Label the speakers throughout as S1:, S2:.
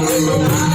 S1: Yeah.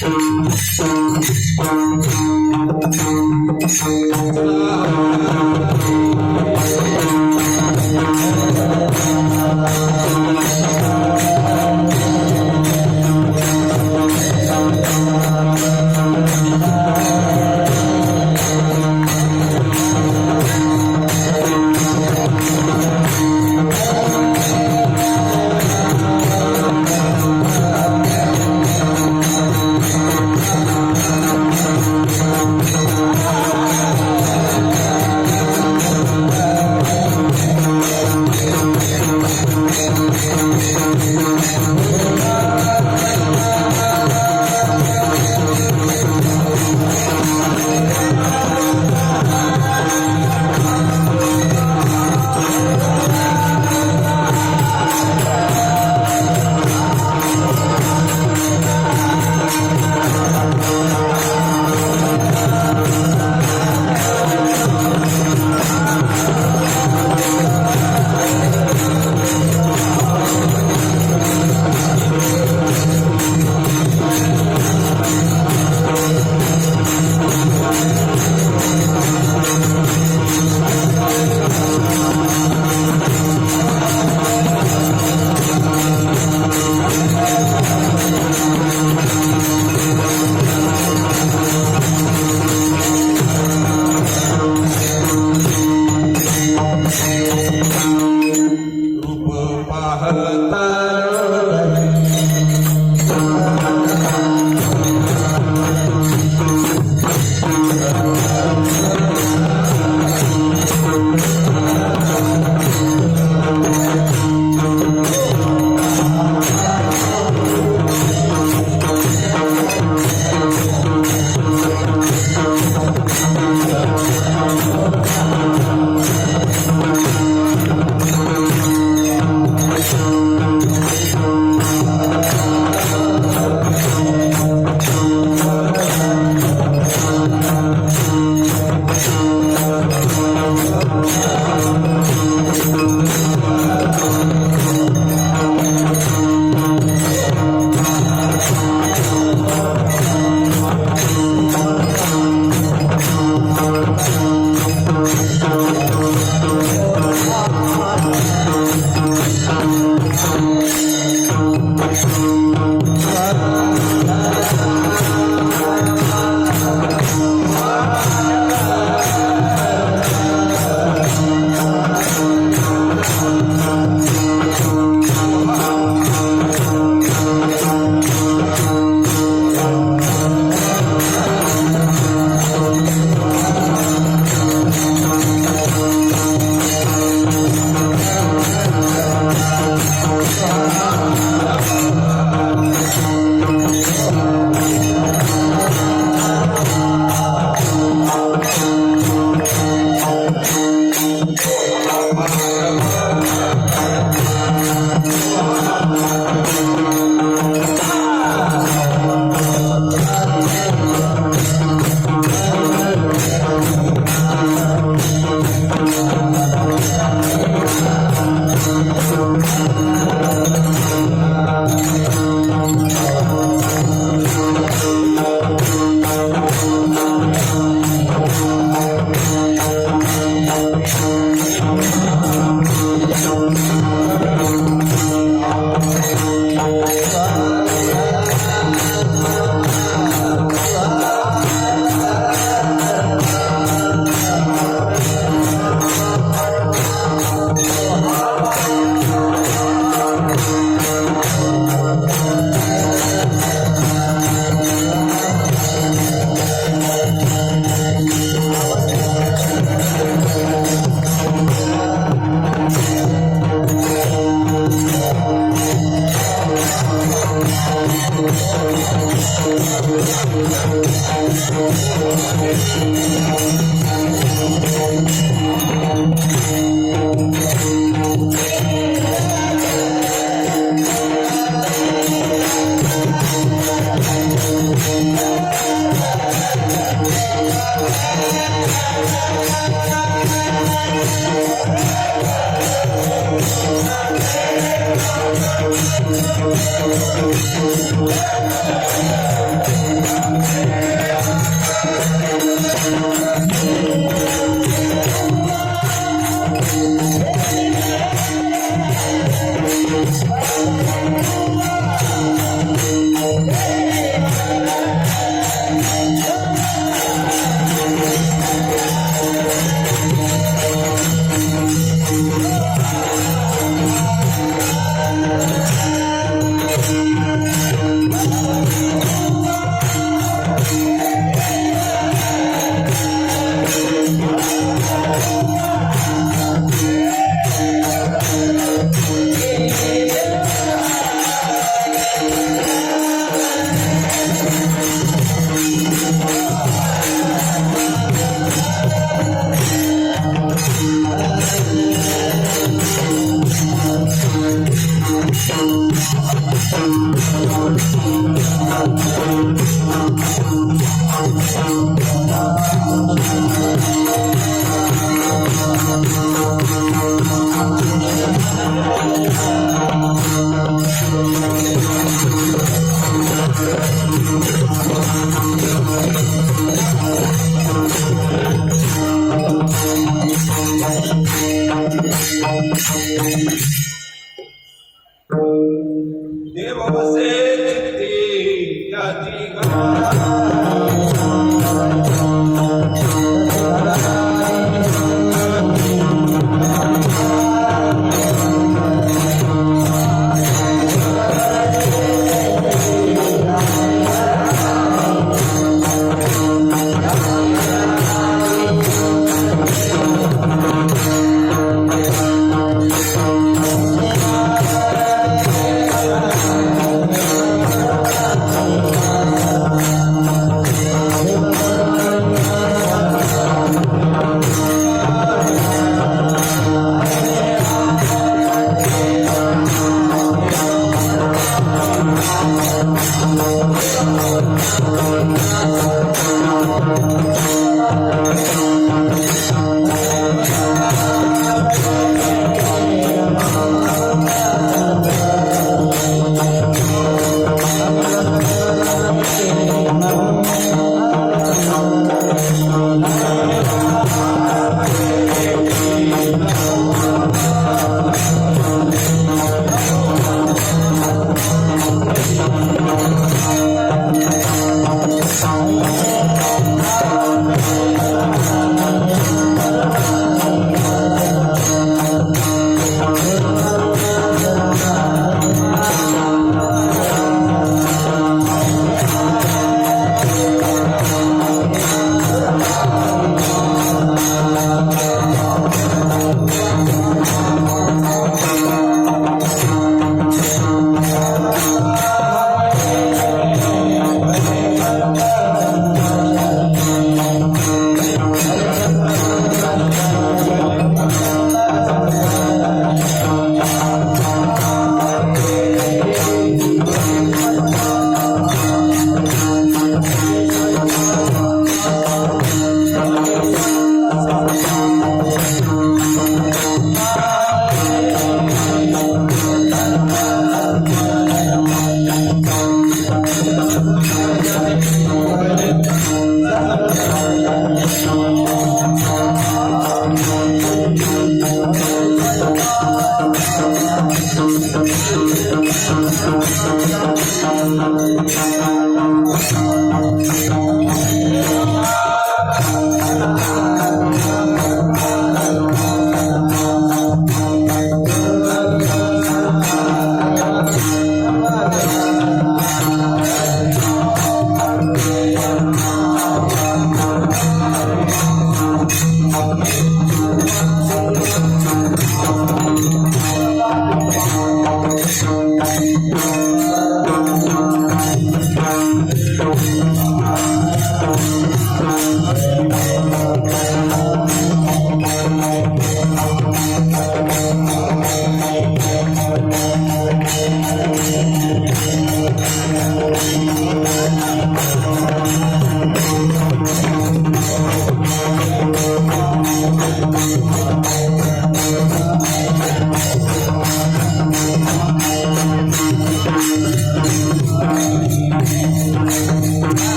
S1: Thank you.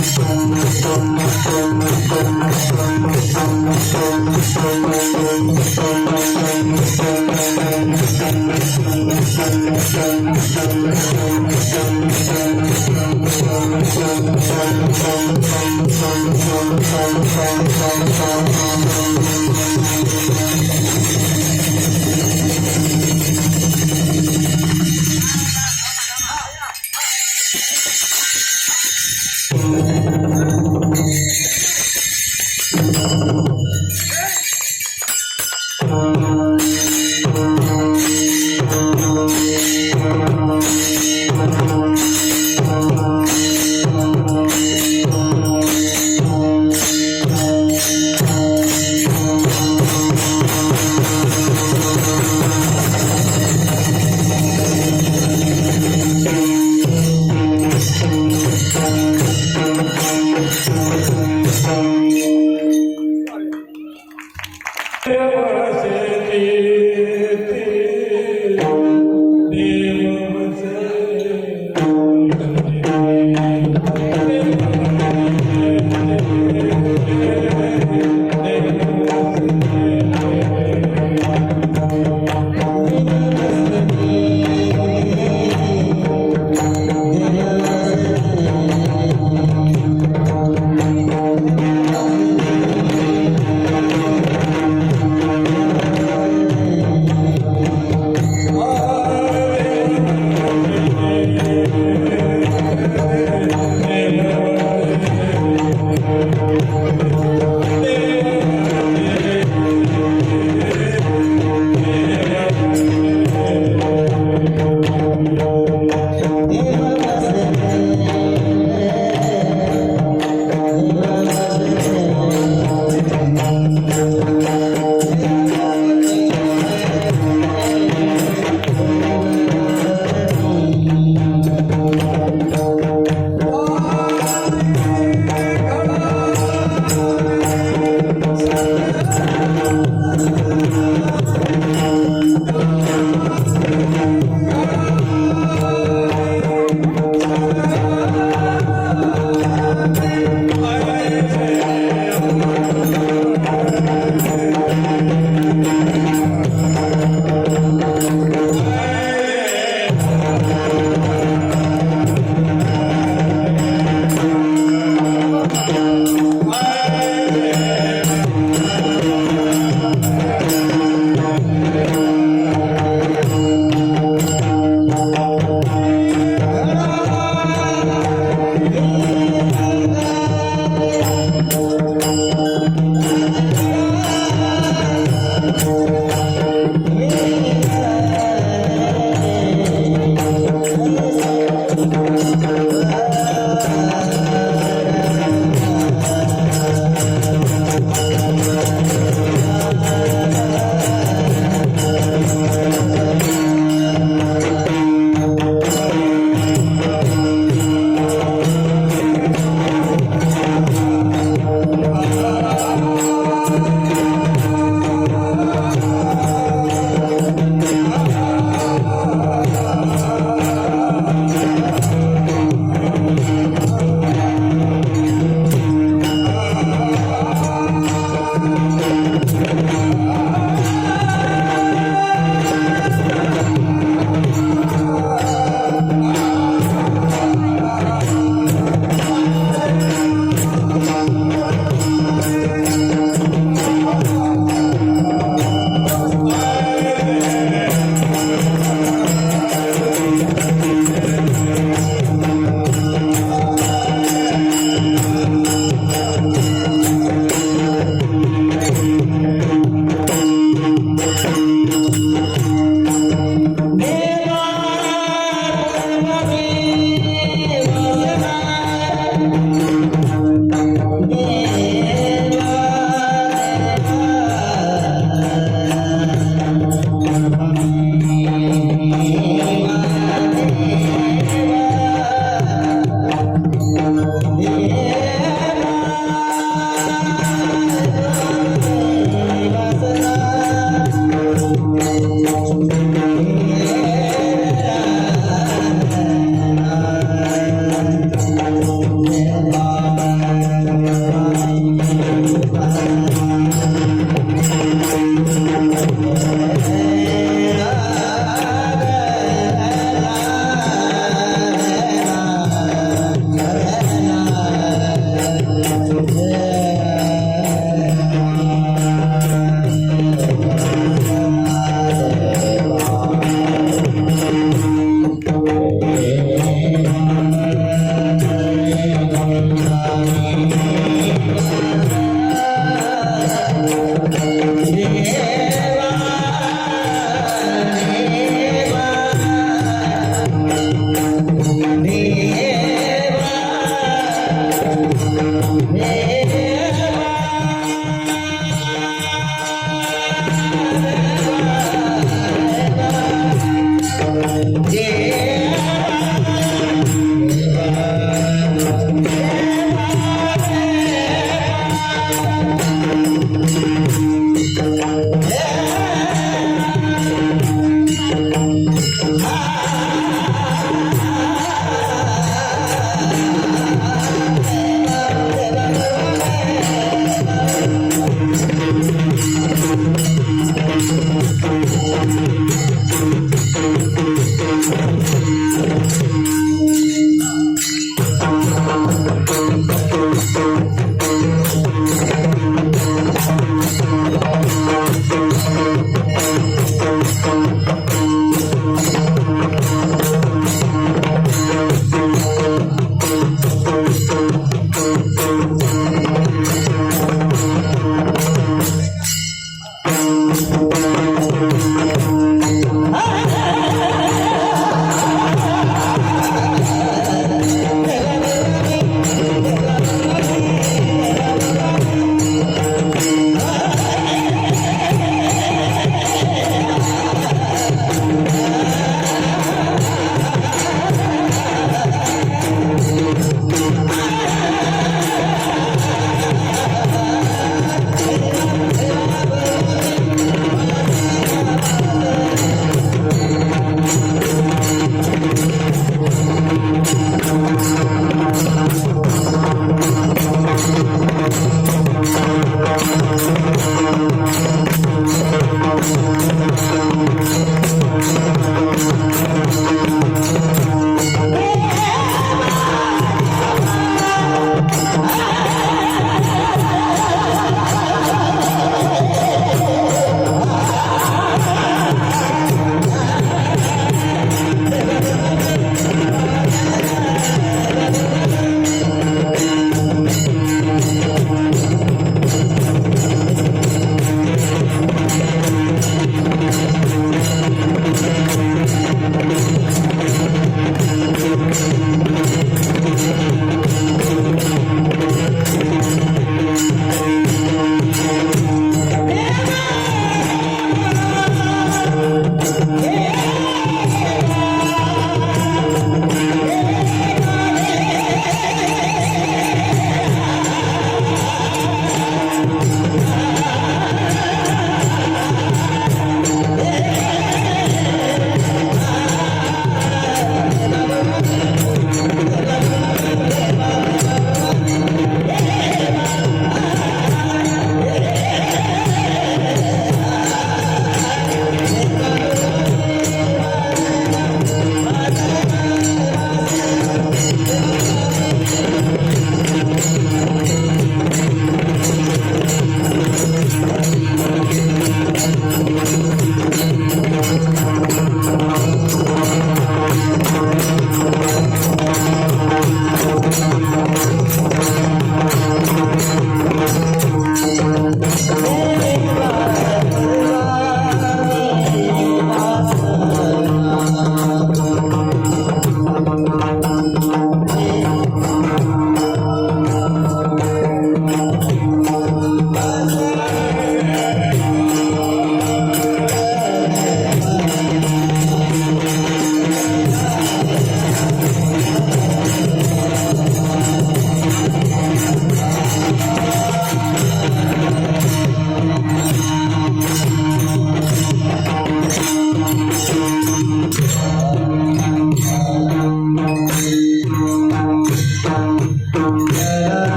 S1: Bye.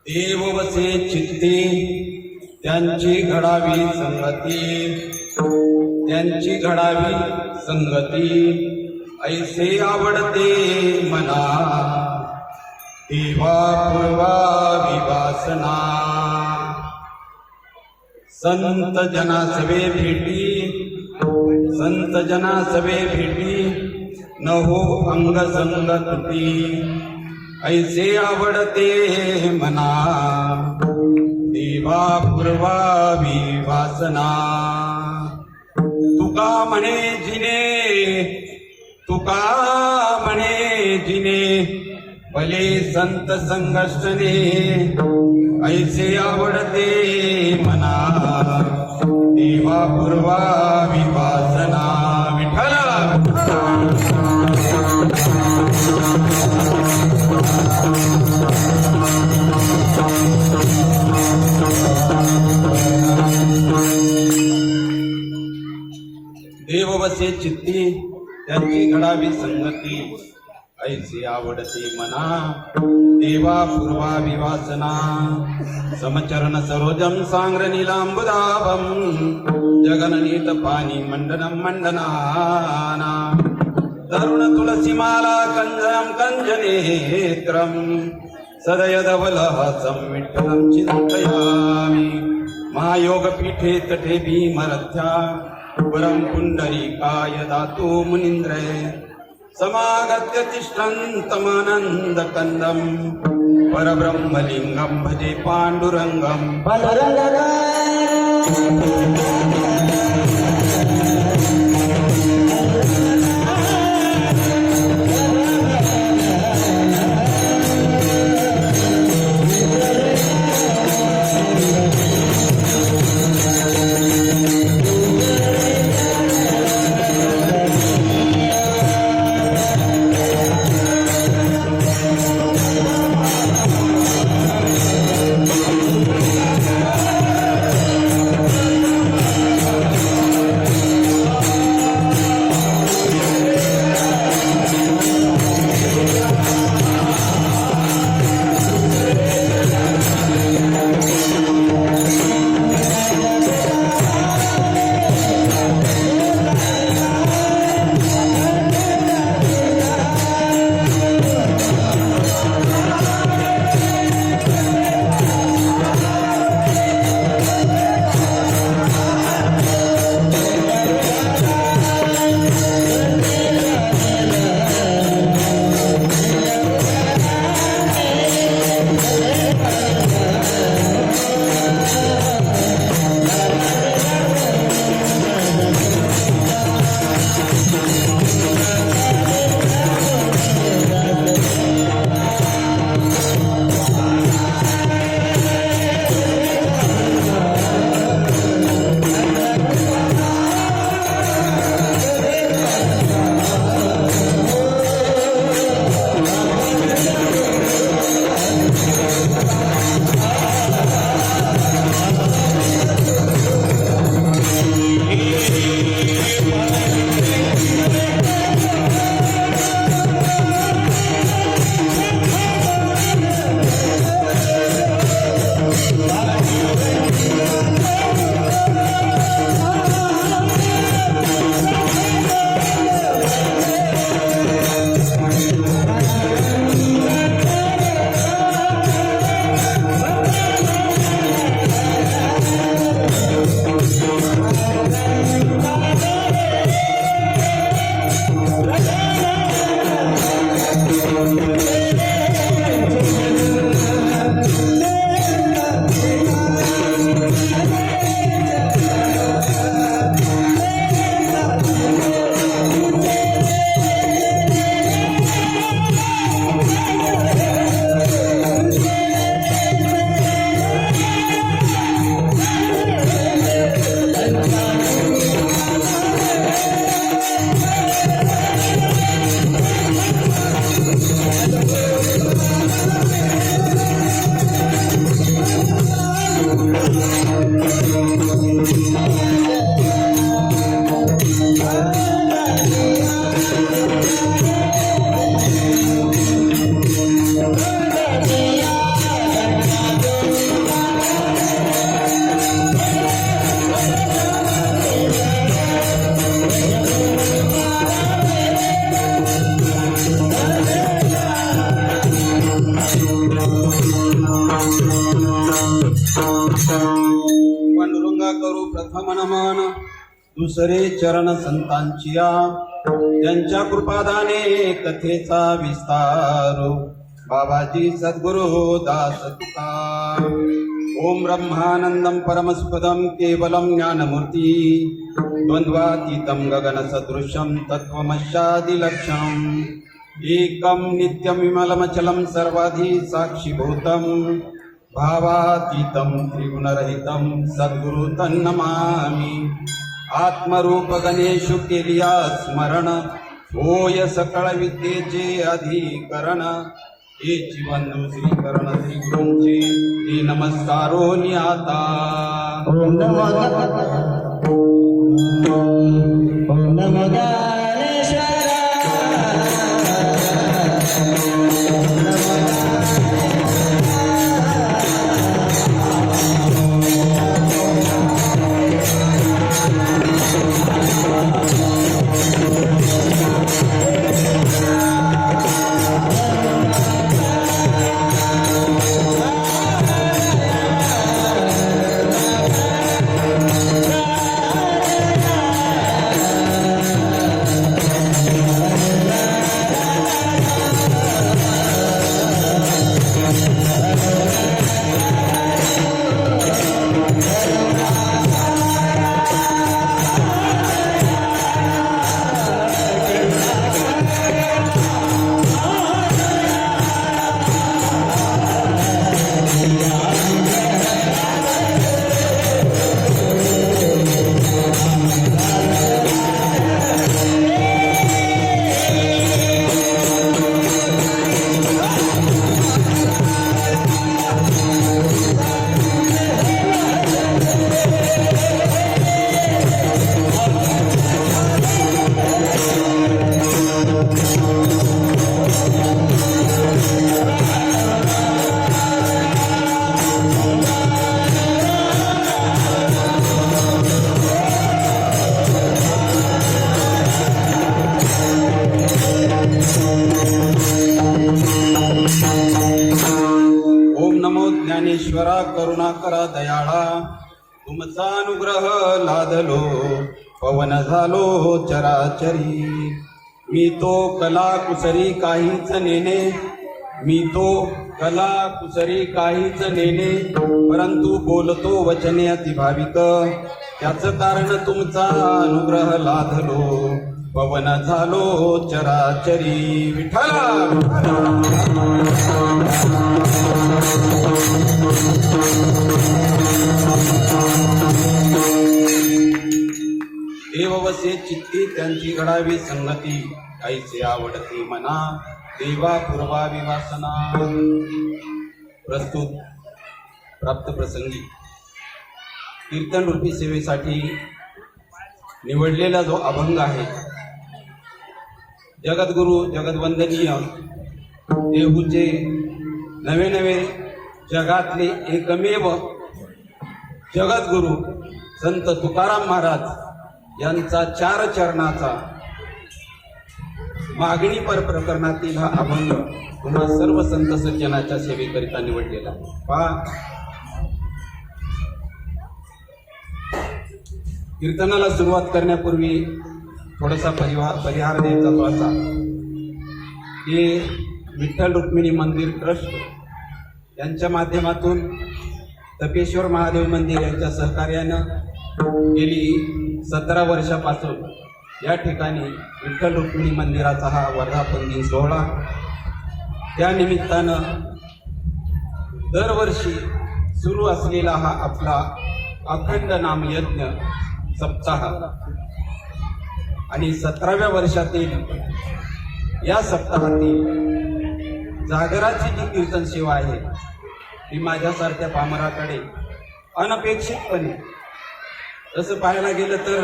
S1: देव वसे चित्ती त्यांची घडावी संगती, त्यांची घडावी संगती, ऐसे आवडते मना देवा पूर्वावी वासना. संत जना सवे भेटी, संत जना सवे भेटी, न हो अंग संग तुटी, ऐसे आवडते मना देवा पूर्वावी वासना. तुका म्हणे जिने, तुका म्हणे जिने, भले संत संगष्टने, ऐसे आवडते मना देवा पूर्वावी वासना. विठ्ठल देव वसे चित्ती त्यांची घडावी संगती, ऐसे आवडते मना देवा पूर्वावी वासना. समचरण सरोजम सांग्र नीलांबुदाभम, जगननीत पाणी मंडनम मंडनाना. तरुण तुलसीमाला कंजम कंजनेत्रम, सदयधवलहसं विठ्ठलं चिन्तयामि. महायोगपीठे तटे भीमरथ्या, परं पुण्डरीकाय दातु मुनीन्द्रये. समागत्य तिष्ठन्तमानन्दकन्दं, परब्रह्मलिङ्गं भजे पाण्डुरङ्गं. मन मन दुसरे चरण संतांचिया त्यांच्या कृपादाने कथेचा विस्तार बाबाजी सद्गुरु दास तुकार ओम ब्रह्मानंदम परमस्पदम केवलम ज्ञानमूर्ती द्वंद्वातीतं गगन सदृशं तत्त्वमस्यादिलक्ष्यम् एकं नित्यं विमलमचलं सर्वाधि साक्षिभूतं भावातीतं त्रिगुणरहितं सद्गुरु तन्नमामि आत्मरूप गणेशु केलिया स्मरण होय सकळ विद्येचे अधिकरण हे जीवन श्रीकरण श्री गुरूंचे हे नमस्कारो निआता
S2: ओम नमो गणेशाय
S1: ज्ञानेश्वरा करुणाकरा दयाळा तुमचा अनुग्रह लादलो पवन झालो चराचरी मी तो कला कुसरी काहीच नेणे मी तो कला कुसरी काहीच नेणे परंतु बोलतो वचने अतिभाविक त्याचं कारण तुमचा अनुग्रह लादलो पवन झालो चराचरी विठ्ठला देववसे चित्ती त्यांची घडावी संगती ऐसे आवडते मना देवा पूर्वावी वासना प्रस्तुत प्राप्त प्रसंगी कीर्तन रूपी सेवेसाठी निवडलेला जो अभंग आहे जगद्गुरु जगद्वंदनीय देहूचे नवे नवे जगातले एकमेव जगद्गुरु संत तुकाराम महाराज यांचा 4 चरणाचा मागणी पर प्रकरणातील हा अभंग तुम्हा सर्व संत सज्जनाच्या सेवेकरिता निवडलेला पहा कीर्तनाला सुरुवात करण्यापूर्वी थोडासा परिहार द्यायचा तो असा की विठ्ठल रुक्मिणी मंदिर ट्रस्ट यांच्या माध्यमातून तपेश्वर महादेव मंदिर यांच्या सहकार्यानं गेली 17 वर्षापासून या ठिकाणी विठ्ठल रुक्मिणी मंदिराचा हा वर्धापन दिन सोहळा त्या निमित्तानं दरवर्षी सुरू असलेला हा आपला अखंड नामयज्ञ सप्ताह आणि 17व्या वर्षातील या सप्ताहातील जागराची जी कीर्तन सेवा आहे ती माझ्यासारख्या पामराकडे अनपेक्षितपणे तसं पाहायला गेलं तर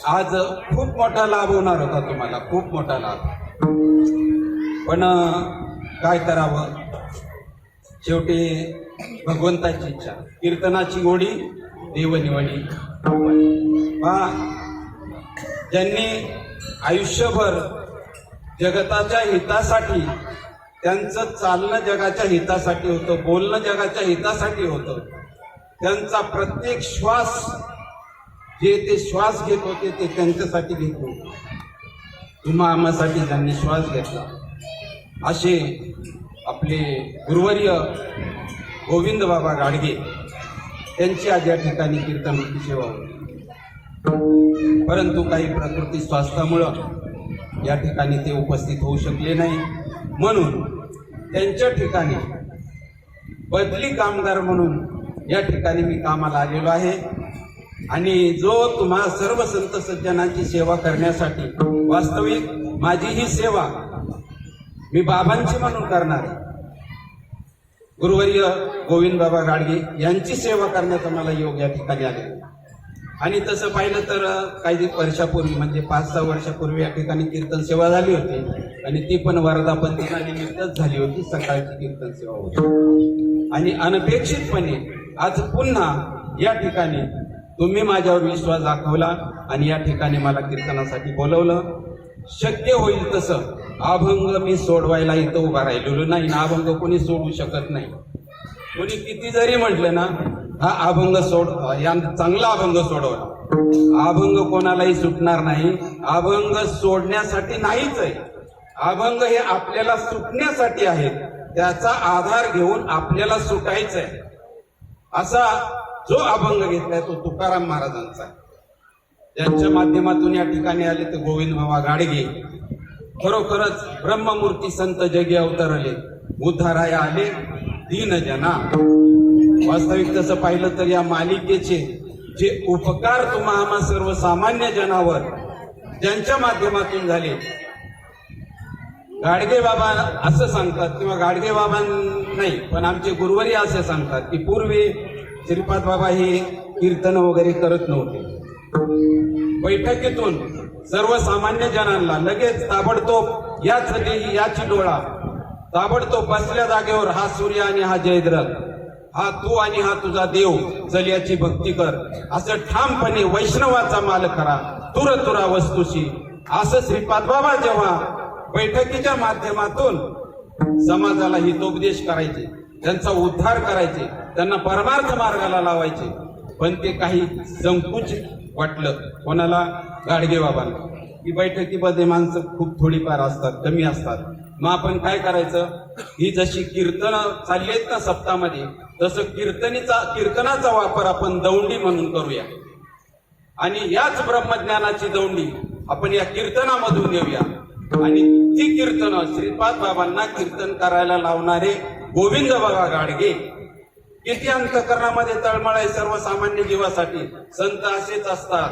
S1: आज खूप मोठा लाभ होणार होता तुम्हाला, खूप मोठा लाभ. पण काय करावं, शेवटी भगवंताची इच्छा, कीर्तनाची गोडी देवनिवडी. ज्यांनी आयुष्यभर जगताच्या हितासाठी, त्यांचं चालणं जगाच्या हितासाठी होतं, बोलणं जगाच्या हितासाठी होतं, त्यांचा प्रत्येक श्वास जे ते श्वास घेत होते ते त्यांच्यासाठी घेत होते, तुम्हा आम्हासाठी त्यांनी श्वास घेतला. असे आपले गुरुवर्य गोविंद बाबा गाडगे त्यांची आज या ठिकाणी कीर्तनमूर्ती सेवा होती. परंतु काही प्रकृती स्वास्थ्यामुळं या ठिकाणी ते उपस्थित होऊ शकले नाही, म्हणून त्यांच्या ठिकाणी बदली कामगार म्हणून या ठिकाणी मी कामाला आलेलो आहे. आणि जो तुम्हा सर्व संत सज्जनांची सेवा करण्यासाठी वास्तविक माझी ही सेवा मी बाबांची म्हणून करणार आहे. गुरुवर्य गोविंद बाबा गाडगे यांची सेवा करण्याचा मला योग या ठिकाणी आले. आणि तसं पाहिलं तर काही वर्षापूर्वी म्हणजे 5-6 वर्षापूर्वी या ठिकाणी कीर्तन सेवा झाली होती आणि ती पण वर्धापन दिनानिमित्तच झाली होती. सकाळची कीर्तन सेवा होती आणि अनपेक्षितपणे आज पुन्हा या ठिकाणी तुम्ही माझ्यावर विश्वास दाखवला आणि या ठिकाणी मला कीर्तनासाठी बोलवलं. शक्य होईल तसं अभंग मी सोडवायला इथं उभा राहिलेलो नाही. अभंग कोणी सोडवू शकत नाही. कोणी किती जरी म्हटलं ना हा अभंग सोड, या चांगला अभंग सोडवला, अभंग कोणालाही सुटणार नाही. अभंग सोडण्यासाठी नाहीच आहे, अभंग हे आपल्याला सुटण्यासाठी आहे. त्याचा आधार घेऊन आपल्याला सुटायचं आहे. असा जो अभंग घेतलाय तो तुकाराम महाराजांचा आहे. त्यांच्या माध्यमातून या ठिकाणी आले ते गोविंद बाबा गाडगे खरोखरच ब्रह्ममूर्ती संत जगी अवतरले, उद्धाराया आले दीन जना. वास्तविक तसं पाहिलं तर या मालिकेचे जे उपकार तुम्हा आम्हा सर्वसामान्य जनावर ज्यांच्या माध्यमातून झाले, गाडगे बाबा असं सांगतात किंवा गाडगे बाबा नाही पण आमचे गुरुवर्य असे सांगतात की पूर्वी श्रीपाद बाबा हे कीर्तन वगैरे करत नव्हते. बैठकीतून सर्वसामान्य जनांना लगेच ताबडतोब याच देही याची डोळा, ताबडतोब बसल्या जागेवर हा सूर्य आणि हा जयद्रथ, हा तू आणि हा तुझा देव, चल याची भक्ती कर, असं ठामपणे वैष्णवाचा माल खरा तुर तुरा वस्तुशी, असं श्रीपाद बाबा जेव्हा बैठकीच्या माध्यमातून समाजाला हितोपदेश करायचे, त्यांचा उद्धार करायचे, त्यांना परमार्थ मार्गाला लावायचे, पण ते काही संकुचित वाटलं कोणाला, गाडगे बाबांना. ही बैठकीमध्ये माणसं खूप थोडीफार असतात, कमी असतात. मग आपण काय करायचं, ही जशी कीर्तन चालली आहेत ना सप्ताहामध्ये, तसं कीर्तनाचा वापर आपण दौंडी म्हणून करूया आणि याच ब्रह्मज्ञानाची दौंडी आपण या कीर्तनामधून देऊया. आणि ती कीर्तन श्रीपाद बाबांना कीर्तन करायला लावणारे गोविंद बाबा गाडगे किती अंतकरणामध्ये तळमळ आहे सर्वसामान्य जीवासाठी. संत असेच असतात,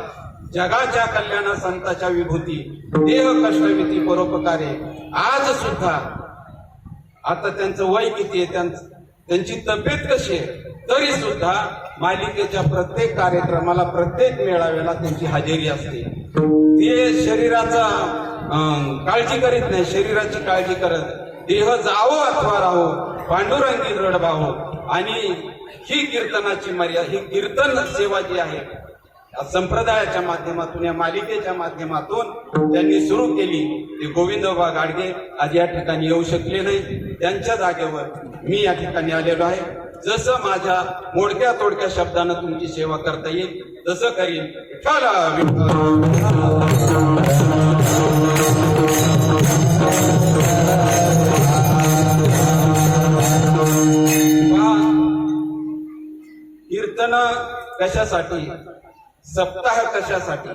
S1: जगाच्या कल्याणा संताच्या विभूती, देह कष्टविती परोपकारे. आज सुद्धा आता त्यांचं वय किती आहे, त्यांची तब्येत कशी आहे, तरी सुद्धा मालिकेच्या प्रत्येक कार्यक्रमाला प्रत्येक मेळाव्याला त्यांची हजेरी असते. ते शरीराचा काळजी करीत नाही, शरीराची काळजी करत, देह जावो अथवा राहो पांडुरंगी रडबाहो. आणि ही कीर्तनाची मर्यादा, ही कीर्तन सेवा जी आहे संप्रदायाच्या माध्यमातून, या मालिकेच्या माध्यमातून त्यांनी सुरू केली, ते गोविंद बाबा गाडगे आज या ठिकाणी येऊ शकले नाही. त्यांच्या जागेवर मी या ठिकाणी आलेलो आहे. जसं माझ्या मोडक्या तोडक्या शब्दानं तुमची सेवा करता येईल तसं करीन. कीर्तन कशासाठी, सप्ताह कशासाठी,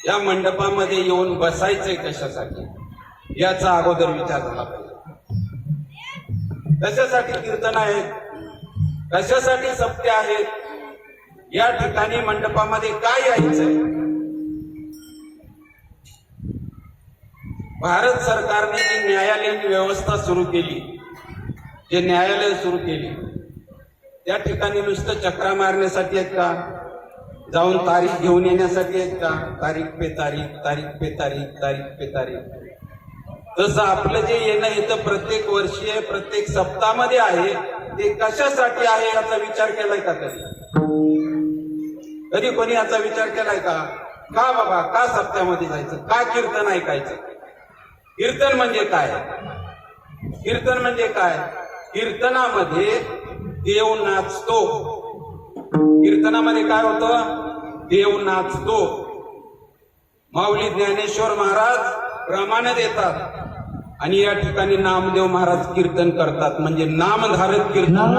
S1: या मंडपामध्ये येऊन बसायचंय कशासाठी, याचा अगोदर विचार झाला पाहिजे. कशासाठी कीर्तन आहेत, कशासाठी सप्ते आहेत, या ठिकाणी मंडपामध्ये काय यायचंय. भारत सरकारने जी न्यायालयीन व्यवस्था सुरू केली, जे न्यायालय सुरू केली, त्या ठिकाणी नुसतं चक्रा मारण्यासाठी आहेत का, जाऊन तारीख घेऊन येण्यासाठी आहेत का, तारीख पे तारीख, तारीख पे तारीख, तारीख पे तारीख. तसं आपलं जे येणं इथं प्रत्येक वर्षी आहे, प्रत्येक सप्ताहामध्ये आहे, ते कशासाठी आहे याचा विचार केलाय का कधी कोणी याचा विचार केलाय का बाबा, का सप्त्यामध्ये जायचं, का कीर्तन ऐकायचं. कीर्तन म्हणजे काय, कीर्तन म्हणजे काय, कीर्तनामध्ये देव नाचतो. कीर्तनामध्ये काय होतं, देव नाचतो. माऊली ज्ञानेश्वर महाराज प्रमाण देतात आणि या ठिकाणी नामदेव महाराज कीर्तन करतात, म्हणजे नामधारक कीर्तन.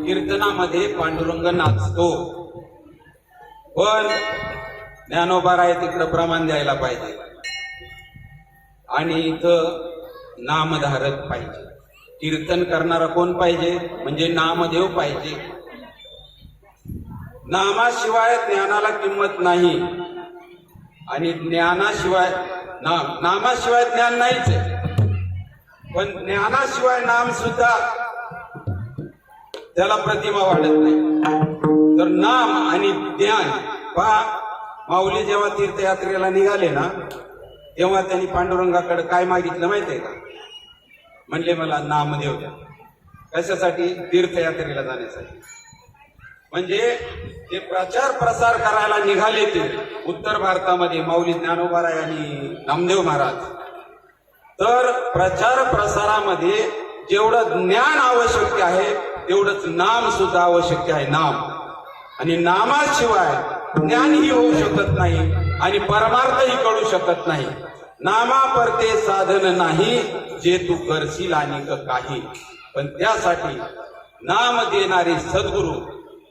S1: कीर्तनामध्ये पांडुरंग नाचतो, पण ज्ञानोबा राय तिकडं प्रमाण द्यायला पाहिजे आणि इथं नामधारक पाहिजे. कीर्तन करणारा कोण पाहिजे, म्हणजे नामदेव पाहिजे. नामाशिवाय ज्ञानाला किंमत नाही आणि ज्ञानाशिवाय नामाशिवाय ज्ञान नाहीच आहे, पण ज्ञानाशिवाय नाम सुद्धा त्याला प्रतिमा वाढत नाही. तर नाम आणि ज्ञान पहा, माऊली जेव्हा तीर्थयात्रेला निघाले ना, तेव्हा त्यांनी पांडुरंगाकडे काय मागितलं माहितीये का? म्हणले मला नामदेव द्या. कशासाठी? तीर्थयात्रेला जाण्यासाठी. म्हणजे ते प्रचार प्रसार करायला निघाले ते उत्तर भारतामध्ये माऊली ज्ञानोबाराय आणि नामदेव महाराज. तर प्रचार प्रसारामध्ये जेवढं ज्ञान आवश्यक आहे तेवढंच नाम सुद्धा आवश्यक आहे. नाम आणि नामाशिवाय ज्ञानही होऊ शकत नाही आणि परमार्थही कळू शकत नाही. नामापरते साधन नाही, जे तू करशील अनेक काही. पण त्यासाठी नाम देणारे सद्गुरु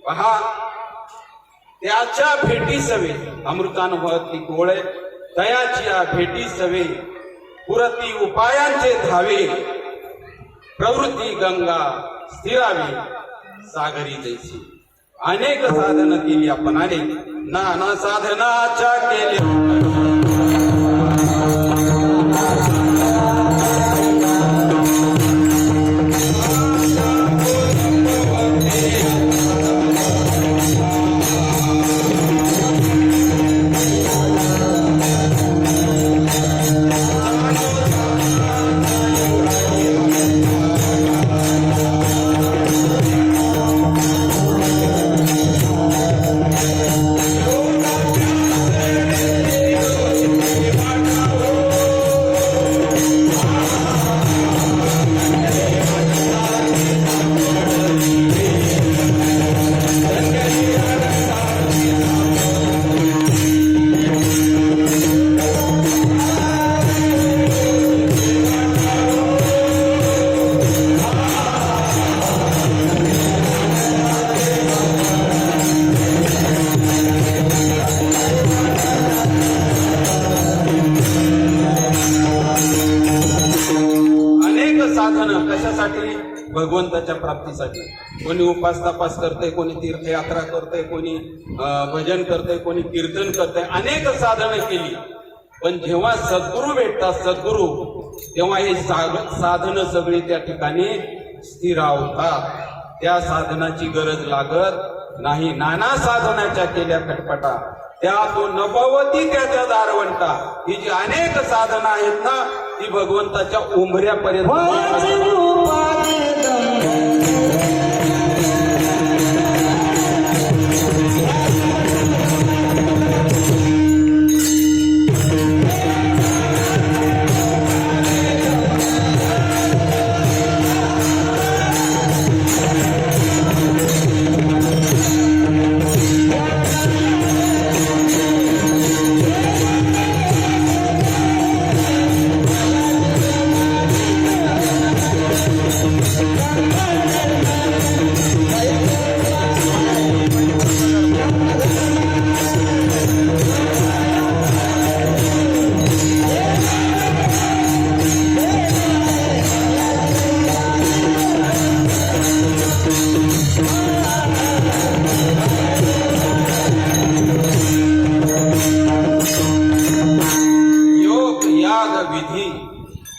S1: पहा, त्याच्या भेटी सवे अमृतानुभवातली गोळे दयाची भेटी सवे पुरती उपायांचे धावे प्रवृत्ती गंगा स्थिरावी सागरी जैसी. अनेक साधन केली आपण, अनेक नाना साधनाच्या केल्या. भगवंताच्या प्राप्तीसाठी. कोणी उपास तपास करते, कोणी तीर्थयात्रा करते, कोणी भजन करते, कोणी कीर्तन करते, अनेक साधनं केली. पण जेव्हा सद्गुरू भेटतात सद्गुरू, तेव्हा ही साधनं सगळी त्या ठिकाणी स्थिरावतात. त्या साधनाची गरज लागत नाही. नाना साधनाच्या केल्या खटपटा, त्या तो नभवती त्याच्या दारवंटा. ही जी अनेक साधनं आहेत ना, ती भगवंताच्या उंबऱ्यापर्यंत.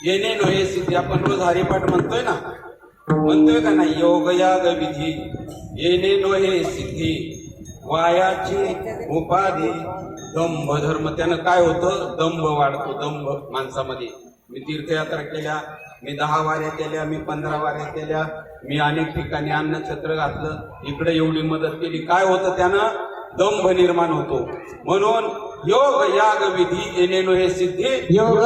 S1: येणे नव्हे सिद्धी. आपण रोज हरिपाठ म्हणतोय ना, म्हणतोय का नाही? योग याग विधी येणे नव्हे सिद्धी, वायाची उपाधी दंभ धर्म. त्यानं काय होतं? दंभ वाढतो, दंभ माणसामध्ये. मी तीर्थयात्रा केल्या, मी 10 वाऱ्या केल्या, मी 15 वाऱ्या केल्या, मी अनेक ठिकाणी अन्नछत्र घातलं, इकडे एवढी मदत केली. काय होतं? त्यानं दंभ निर्माण होतो. म्हणून योग याग विधी येणे नव्हे सिद्धी.
S2: योग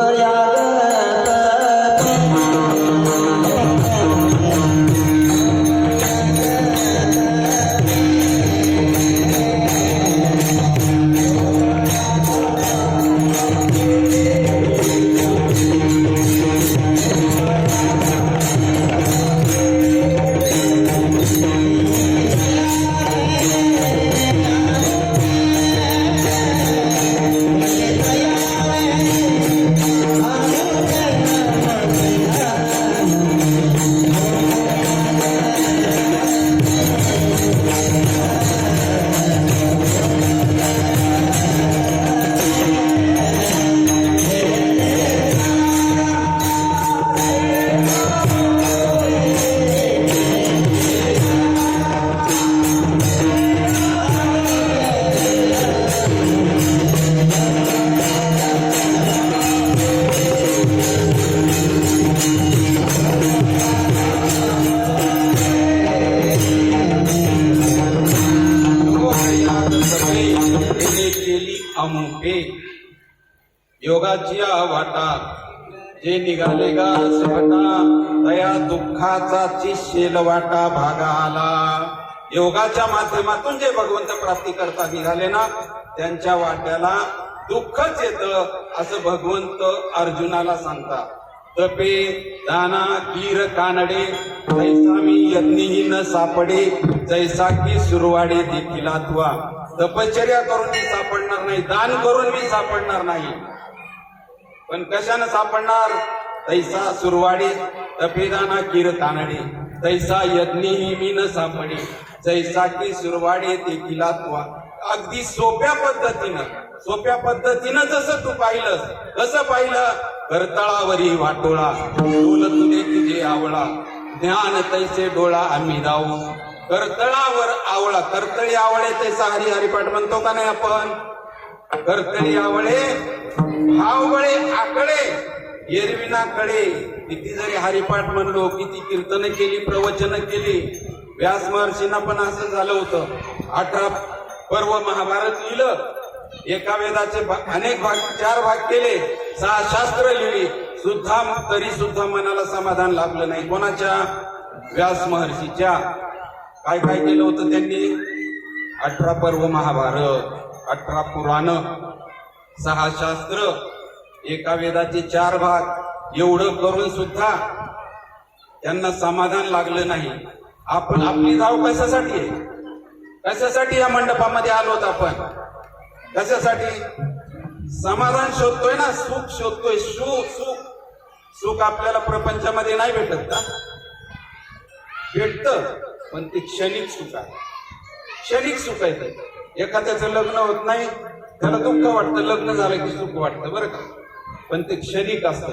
S1: अमुके योगाची वाटा जे निघाले गा सवटा, दया दुःखाचा चिशेल वाटा भागा आला. योगाच्या माध्यमातून जे भगवंत प्राप्ती करता निघाले ना, त्यांच्या वाट्याला दुःखच येतं असं भगवंत अर्जुनाला सांगतात. तपे दाना कीर कानडे जैसा मी यज्ञही न सापडे, जैसा की सुरवाडे देखील अथवा. तपश्चर्या करून मी सापडणार नाही, दान करून मी सापडणार नाही, पण कशानं सापडणार? तैसा सुरवाडे तपेदाना कीर कानडे, तैसा यज्ञही मी न सापडे, जैसा की सुरवाडे देखील अथवा. अगदी सोप्या पद्धतीनं जसं तू पाहिलंस. कसं पाहिलं? करतळावरी वाटोळा डोल तुझे तुझे आवळा, ज्ञान तैसे डोळा आम्ही जाऊ. करतळावर आवळा, करतळी आवळे तैसा हरिपाठ म्हणतो का नाही आपण? करतळी आवळे भावगळे आकडे एरविना कडे. किती जरी हरिपाठ म्हणलो, किती कीर्तन केली, प्रवचन केली. व्यास महर्षींना पण असं झालं होतं. 18 पर्व महाभारत लिहिलं, एका वेदाचे अनेक भाग, 4 भाग केले, 6 शास्त्र लिहिली सुद्धा, तरी सुद्धा मनाला समाधान लाभलं नाही. कोणाच्या? व्यास महर्षीच्या. काय काय केलं होतं त्यांनी? 18 पर्व महाभारत, 18 पुराण, 6 शास्त्र, एका वेदाचे 4 भाग, एवढं करून सुद्धा त्यांना समाधान लागलं नाही. आपण आपली धाव कशासाठी आहे? कशासाठी या मंडपामध्ये आलोत आपण? कशासाठी? समाधान शोधतोय ना, सुख शोधतोय. सुख आपल्याला प्रपंचामध्ये नाही भेटत का? भेटत, पण ते क्षणिक सुख आहे. क्षणिक सुख आहे ते. एखाद्याचं लग्न होत नाही, त्याला दुःख वाटतं, लग्न झालं की सुख वाटतं, बरं का? पण ते क्षणिक असतं.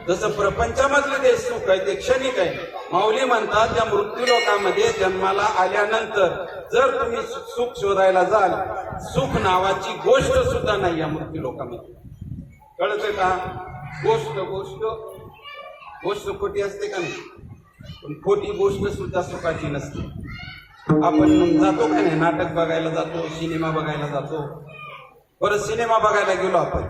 S1: जसं प्रपंचामधलं ते सुख आहे ते क्षणिक आहे. माऊली म्हणतात, त्या मृत्यू लोकामध्ये जन्माला आल्यानंतर जर तुम्ही सुख शोधायला जाल, सुख नावाची गोष्ट सुद्धा नाही या मृत्यू लोकामध्ये. कळतं का? गोष्ट खोटी असते का नाही? पण खोटी गोष्ट सुद्धा सुखाची नसते. आपण जातो का नाही? नाटक बघायला जातो, सिनेमा बघायला जातो. बरं, सिनेमा बघायला गेलो आपण,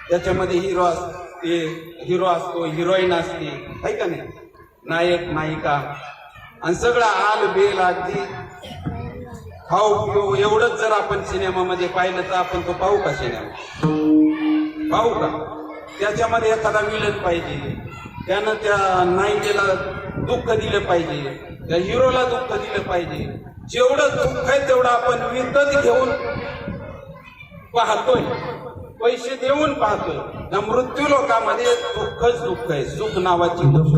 S1: त्याच्यामध्ये हिरो असतो, हिरोईन असते, आहे का नाही? नायक नायिका, आणि सगळं आल बेल अगदी खाऊ पिऊ एवढंच जर आपण सिनेमामध्ये पाहिलं तर आपण तो पाहू का? सिनेमा पाहू का? त्याच्यामध्ये एखादा विलन पाहिजे, त्यानं त्या नायिकेला दुःख दिलं पाहिजे, त्या हिरोला दुःख दिलं पाहिजे. जेवढं दुःख आहे तेवढं आपण विकत घेऊन पाहतोय, पैसे देऊन पाहतोय. या मृत्यू लोकांमध्ये दुःखच दुःख आहे. सुख नावाची गोष्ट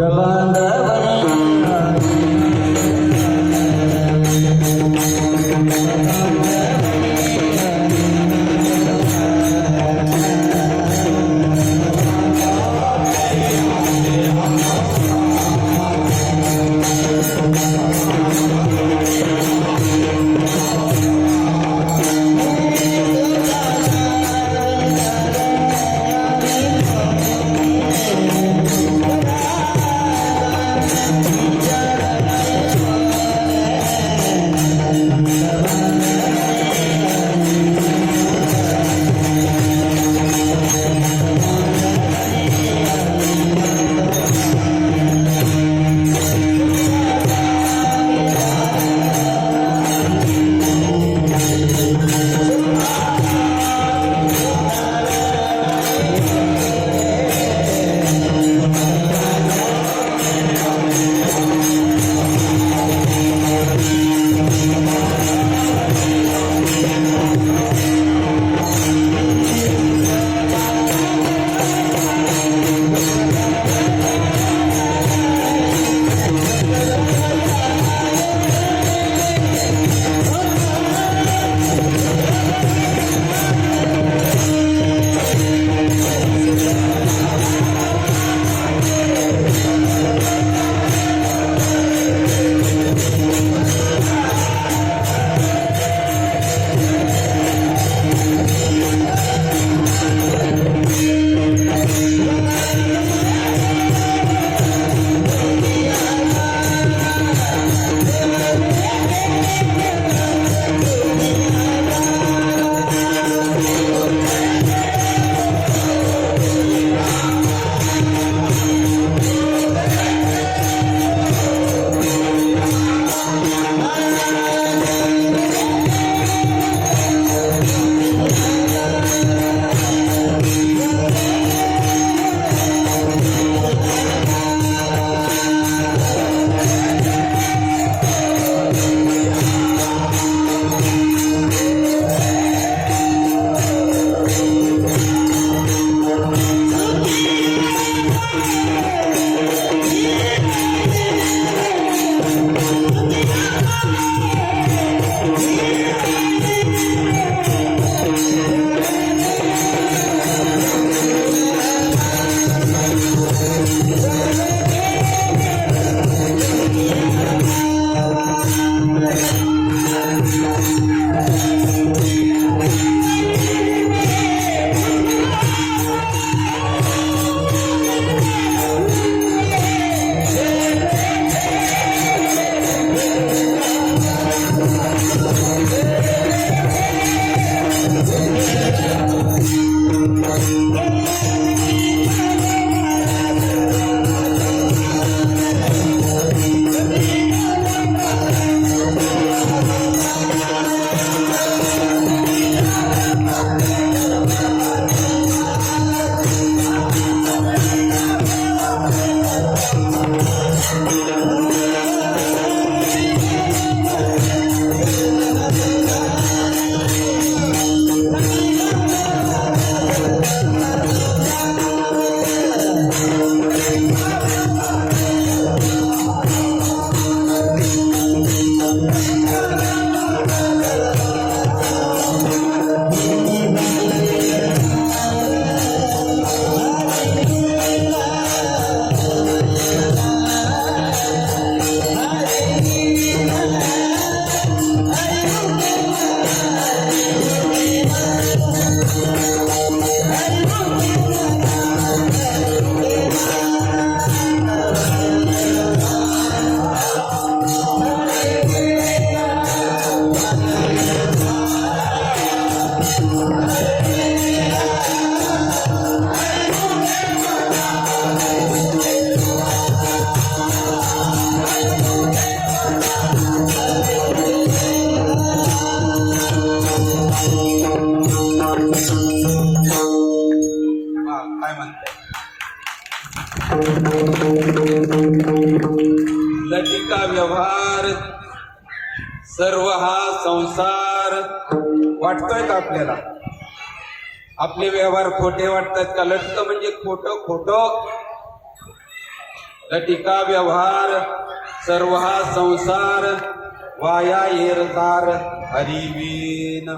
S1: काय म्हणताय? लटिका व्यवहार सर्व हा संसार वाटतोय का आपल्याला? आपले व्यवहार खोटे वाटतात का? लटकं म्हणजे खोटं खोटं. लटिका व्यवहार सर्व हा संसार वाया येरतार हरिवीन.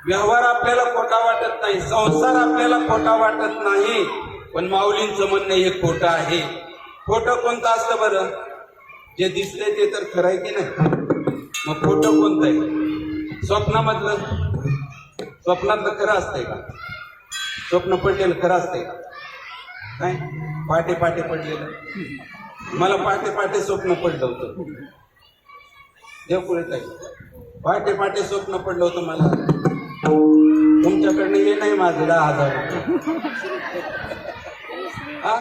S1: व्यवहार आपल्याला खोटा वाटत नाही, संसार आपल्याला खोटा वाटत नाही, पण माऊलींचं म्हणणं हे खोटं आहे. खोटं कोणतं असतं बरं? जे दिसतंय ते तर खरं आहे की नाही? मग खोटं कोणतं आहे? स्वप्नामधलं? स्वप्नातलं खरं असतंय का? स्वप्न पडलेलं खरं असतंय का? नाही. पाटे पाटे पडलेलं. मला पाटे पाटे स्वप्न पडलं होतं. देवपुळे ताई, पाटे पाटे स्वप्न पडलं होतं मला. तुमच्याकडनं हे नाही माझं 10,000 रुपये. हा?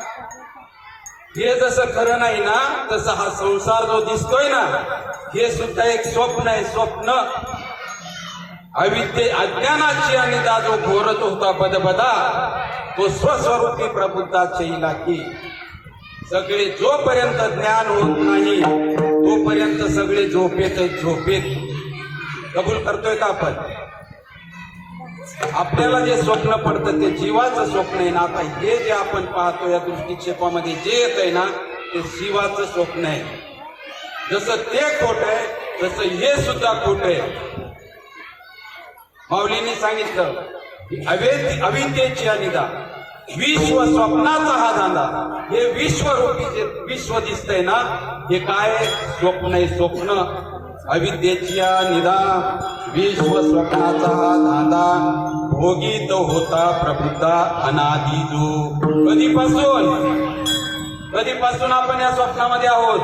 S1: हे जसं खरं नाही ना, तसं हा संसार जो दिसतोय ना, हे सुद्धा एक स्वप्न आहे. स्वप्न अविद्ये अज्ञानाची अनिदा जो घोरत होता बदबदा, तो स्वस्वरूपी प्रबुद्धाचे इलाकी. सगळे जोपर्यंत ज्ञान होत नाही तोपर्यंत सगळे झोपेत झोपेत. कबूल करतोय का आपण? आपल्याला जे स्वप्न पडतं ते जीवाचं स्वप्न आहे ना. आता हे जे आपण पाहतो या दृष्टिक्षेपामध्ये जे येत आहे ना, ते शिवाचं स्वप्न आहे. जसं ते खोट आहे तसं हे सुद्धा खोट आहे. माऊलींनी सांगितलं की अविद्येची अनिदा, विश्व स्वप्नाचा हा धांदा. हे विश्वरूपी जे विश्व दिसतंय ना, हे काय स्वप्न आहे? स्वप्न. अविद्येची निदा, विश्व स्वप्नाचा हा धांदा, भोगीत होता प्रबुद्धा अनादी जो. कधीपासून आपण या स्वप्नामध्ये आहोत?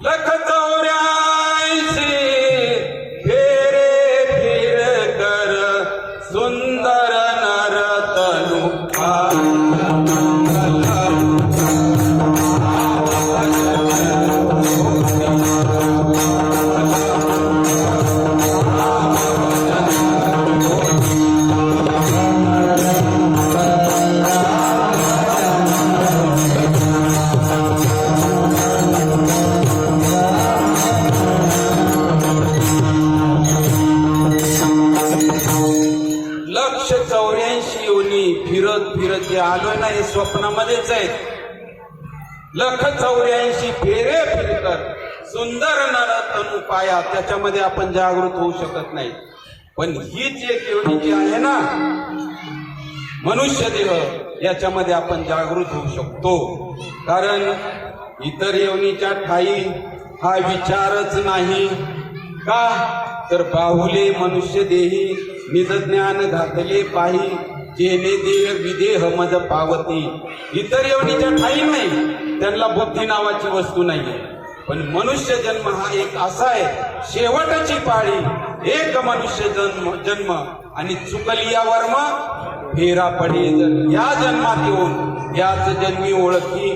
S1: 184 फेरे फिर कर सुंदर नर तनु फिरत जे आलोय ना, हे स्वप्नामध्येच आहे. 184 फेरे फिरकर सुंदर नर तनु पाया. त्याच्यामध्ये आपण जागृत होऊ शकत नाही. पण ही जे योनी जी आहे ना, मनुष्य देह, याच्यामध्ये आपण जागृत होऊ शकतो. कारण इतर योनीच्या ठाई हा विचारच नाही. का तर बाहुले मनुष्य देही निज ज्ञान घातले पाही, जेने देह विदेह मज पावती. इतर योनीच्या ठाई नाही, त्यांना बुद्धी नावाची वस्तू नाही. पण मनुष्य जन्म हा एक असा आहे, शेवटची पाळी, एक मनुष्य जन्म आणि चुकली या वर्म फेरा पडे. जर या जन्मात येऊन याच जन्मी ओळखी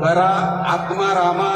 S1: करा आत्मा रामा.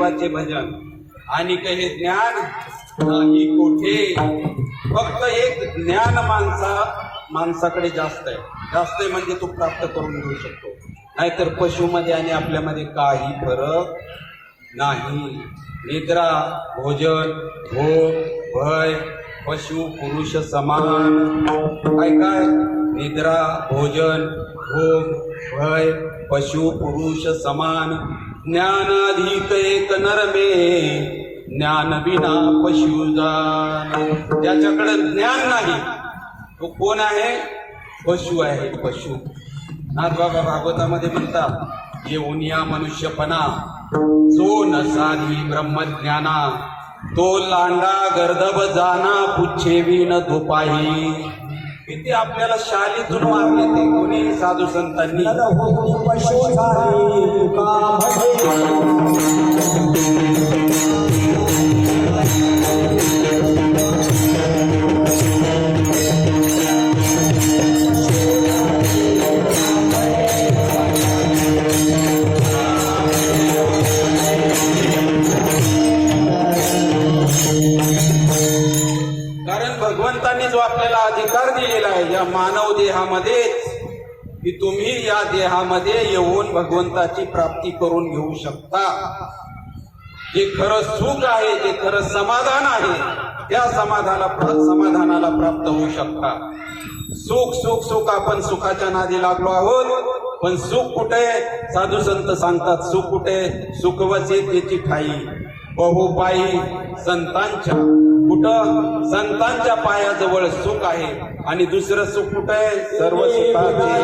S1: देवाचे भजन आणि काही ज्ञान नाही कुठे. फक्त एक ज्ञान माणसाकडे जास्त आहे म्हणजे तो प्राप्त करून घेऊ शकतो. नाहीतर पशुमध्ये आणि आपल्यामध्ये काही फरक नाही. निद्रा, भोजन, भोग, भय, पशु पुरुष समान. काय निद्रा, भोजन, भोग, भय, पशु पुरुष समान. ज्ञानाधिक एक नरमे, ज्ञान विना पशु जान. ज्याच्याकडे ज्ञान नाही तो कोण आहे? पशु आहे, पशु. नाथबाबा भागवतामध्ये म्हणतात, येऊन या मनुष्यपणा जो न साधी ब्रह्मज्ञाना, तो लांडा गर्दभ जाना पुच्छेवी न धुपाही. किती आपल्याला शालीतून मारले ते कोणी साधू संतांनी. कारण भगवंतांनी जो आपल्याला अधिकार दिलेला आहे या मानव देहामध्येच, की तुम्ही या देहामध्ये येऊन भगवंताची प्राप्ती करून घेऊ शकता. जे खरं सुख आहे, जे खरं समाधान आहे, त्या समाधानाला प्राप्त होऊ शकता. सुख सुख सुख आपण सुखाच्या नादी लागलो आहोत. पण सुख कुठे? साधू संत सांगतात सुख कुठे? सुखवचे त्याची ठाई बहुपायी संतांच्या. कुठं? संतांच्या पायाजवळ सुख आहे. आणि दुसरं सुख कुठे आहे? सर्व सुखाचे.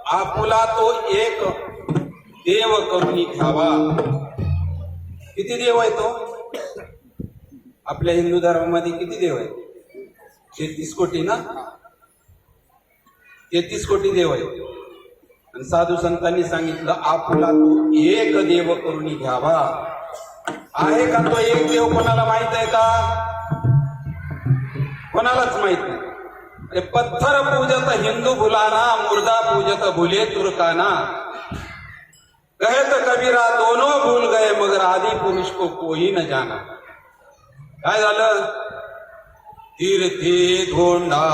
S1: आपुला तो एक देव करून घ्यावा. किती देव आहे तो? आपल्या हिंदू धर्मामध्ये किती देव आहे? 33 कोटी ना. 33 कोटी देव आहे. आणि साधू संतांनी सांगितलं आपुला तो एक देव करून घ्यावा. आहे का तो एक देव? कोणाला माहित आहे का? कोणालाच माहित नाही. पत्थर पूजत हिंदू भुलाना, मुर्दा पूजत भुले तुर्काना. कहत कबीरा दोनों भूल गए मगर आदि पुरुष को कोई न जाना. काय झालं? तीर्थी धोंडा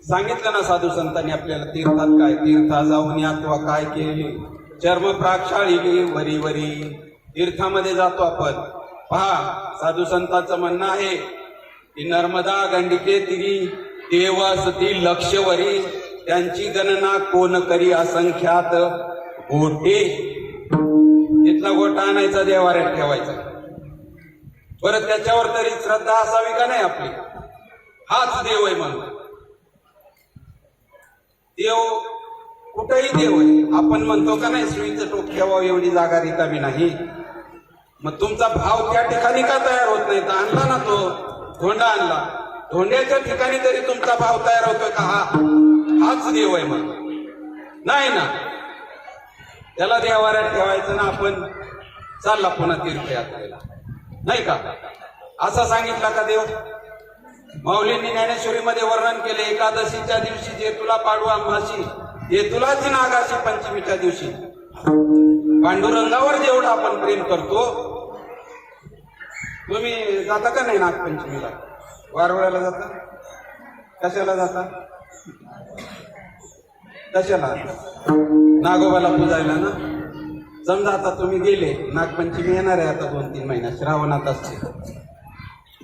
S1: सांगितलं ना साधू संतांनी आपल्याला तीर्थात काय तीर्था जाऊन यात्वा काय केली चर्म प्राक्षाळी वरी वरी तीर्थामध्ये जातो आपण पहा साधू संतांचं म्हणणं आहे की नर्मदा गंडिके तिरी देव असती लक्षवरी त्यांची गणना कोण करी असंख्यात गोटे तिथला गोटा आणायचा देवाऱ्यात ठेवायचा बरं त्याच्यावर तरी श्रद्धा असावी का नाही आपली हाच देव आहे म्हणून देव कुठेही देव आहे आपण म्हणतो का नाही सुईचं टोक ठेवावं एवढी जागा रिकामी नाही मग तुमचा भाव त्या ठिकाणी का तयार होत नाही तर आणला ना तो धोंडा आणला धोंड्याच्या ठिकाणी तरी तुमचा भाव तयार होतोय का हाच देव आहे म्हणून नाही ना त्याला देवाऱ्यात ठेवायचं ना आपण चालला पुन्हा तीर्थयात्रेला नाही का असा सांगितला का देव माऊलींनी ज्ञानेश्वरीमध्ये वर्णन केले एकादशीच्या दिवशी जे तुला पाडू आम्हाशी हे तुलाच नागाशी पंचमीच्या दिवशी पांडुरंगावर जेवढं आपण प्रेम करतो तुम्ही जाता का नाही नागपंचमीला वारवड्याला जाता कशाला जाता कशाला नागोबाला पूजायला ना समजा आता तुम्ही गेले नागपंचमी येणार आहे आता 2-3 महिन्यात श्रावणात असते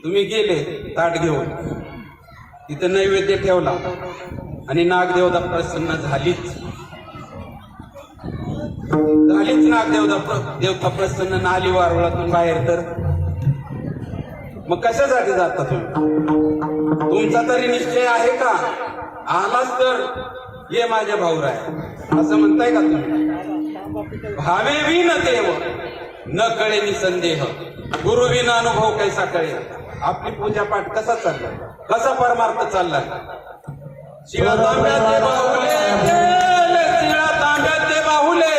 S1: तुम्ही गेले ताट घेऊन तिथं नैवेद्य ठेवला आणि नागदेवता प्रसन्न झालीच नागदेवता प्रसन्न नाली वारुळातून बाहेर तर मग कशासाठी जाता तुम्ही तुमचा तरी निश्चय आहे का आलाच तर ये माझ्या भाऊराय असं म्हणताय का तुम्ही भावे विन देव न कळे नि संदेह गुरु विन अनुभव कैसा कळे आपली पूजा पाठ कसा चाललाय कसा परमार्थ चाललाय शिळा तांब्याचे बाहुले शिळा तांब्याचे बाहुले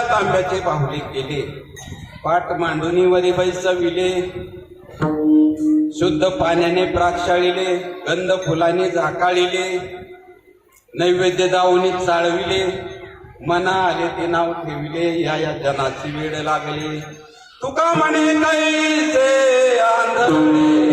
S1: तांब्याचे बाहुले केले पाठ मांडुनी वरी बैसविले शुद्ध पाण्याने प्राक्षाळिले गंध फुलाने झाकाळिले नैवेद्य दावणी चाळविले मना आले ते नाव ठेविले या जनाची वेळ लागले तुका म्हणे कैसे आंधळे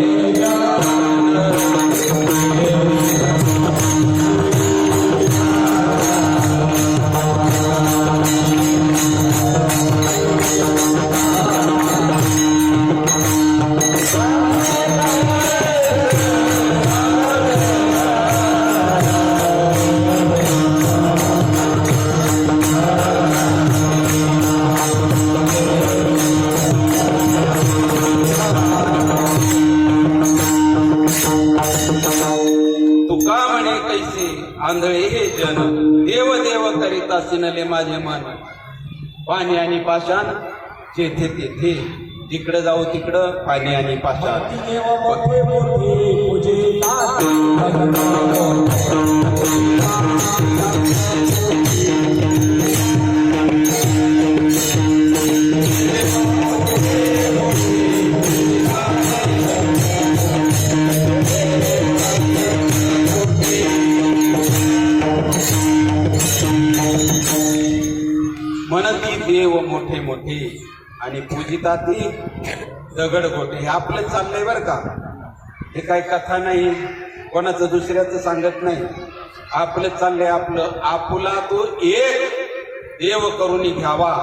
S1: आंधळे हे जन देव देव करिता सिनले माझे मन पाणी आणि पाषाण जेथे तेथे जिकडं जाऊ तिकडं पाणी आणि पाषाण म्हणती देव मोठे मोठे आणि पूजिता ती दगड गोटे हे आपलं चाललंय बरं का हे काही कथा नाही कोणाचं दुसऱ्याचं सांगत नाही आपलं चाललंय आपलं आपुला तो एक देव करून घ्यावा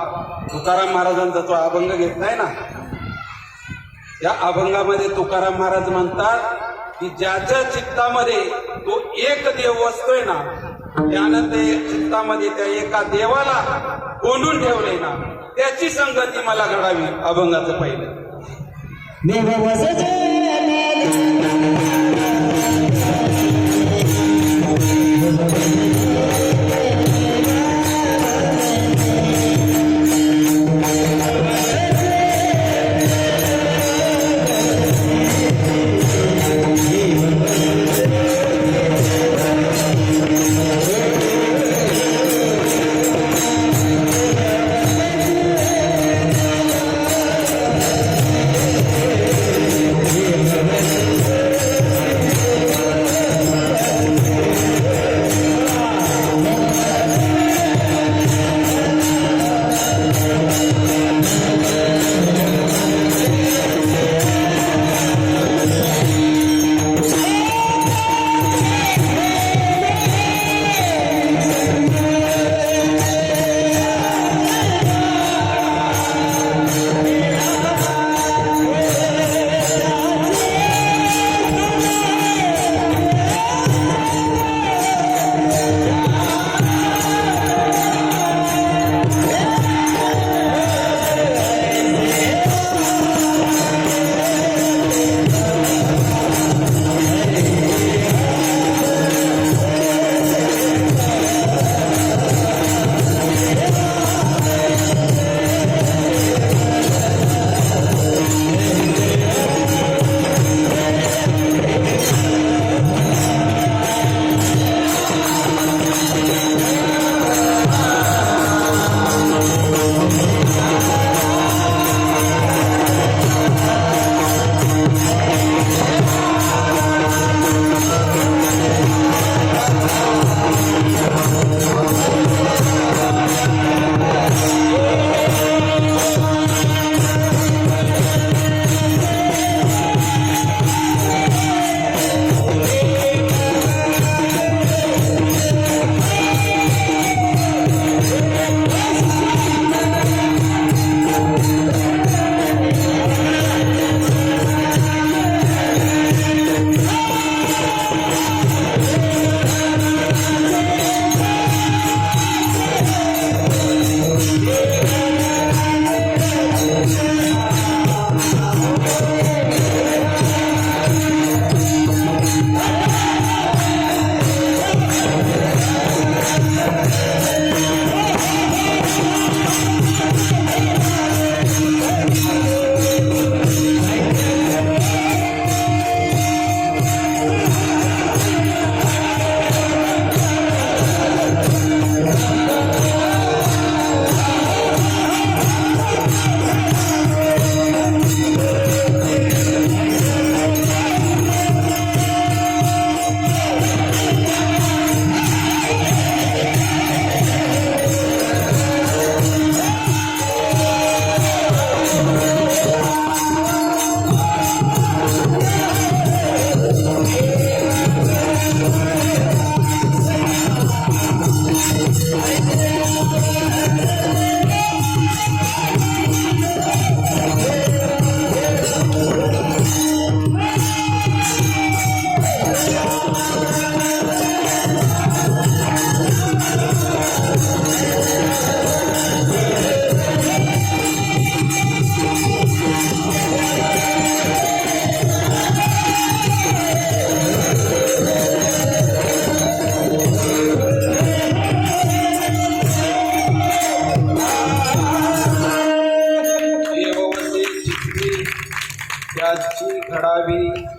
S1: तुकाराम महाराजांचा तो अभंग घेतलाय ना त्या अभंगामध्ये तुकाराम महाराज म्हणतात की ज्याच्या चित्तामध्ये तो एक देव वसतोय ना, त्यानं ते चित्तामध्ये त्या एका देवाला कोंडून ठेवले ना, त्याची संगती मला घडावी. अभंगाचं पहिलं.
S2: देव वसते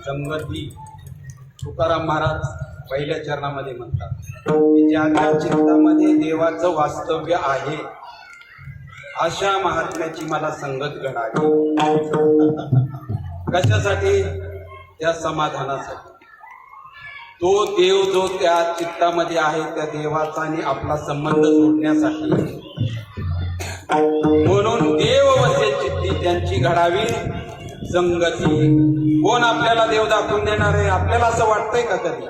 S1: संगती. तुकाराम महाराज पहिल्या चरणामध्ये म्हणतात की ज्याच्या चित्तामध्ये देवाचं वास्तव्य आहे अशा महात्म्याची मला संगत घडावी. कशासाठी? त्या समाधानासाठी. तो देव जो त्या चित्तामध्ये आहे त्या देवाचा आणि आपला संबंध जोडण्यासाठी. म्हणून देव वसे चित्ती त्यांची घडावी संगती. कोण आपल्याला देव दाखवून देणार आहे? आपल्याला असं वाटतंय का कधी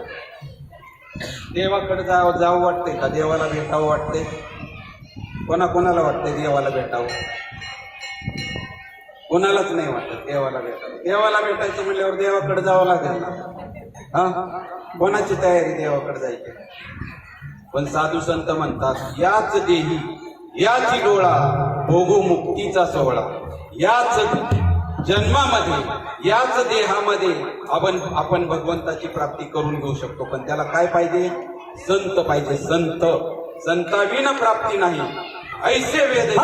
S1: देवाकडे जावं वाटतंय का? देवाला भेटावं वाटतंय? कोणाला वाटतंय देवाला भेटावं? कोणालाच नाही वाटत देवाला भेटावं. देवाला भेटायचं म्हणल्यावर देवाकडे जावं लागेल ना. हा कोणाची तयारी देवाकडे जायची? पण साधू संत म्हणतात याच देही याची डोळा भोगू मुक्तीचा सोहळा. याच जन्मामध्ये याच देहामध्ये आपण भगवंताची प्राप्ती करून घेऊ शकतो. पण त्याला काय पाहिजे? संत पाहिजे. संत संताविना प्राप्ती नाही. ऐसे वेद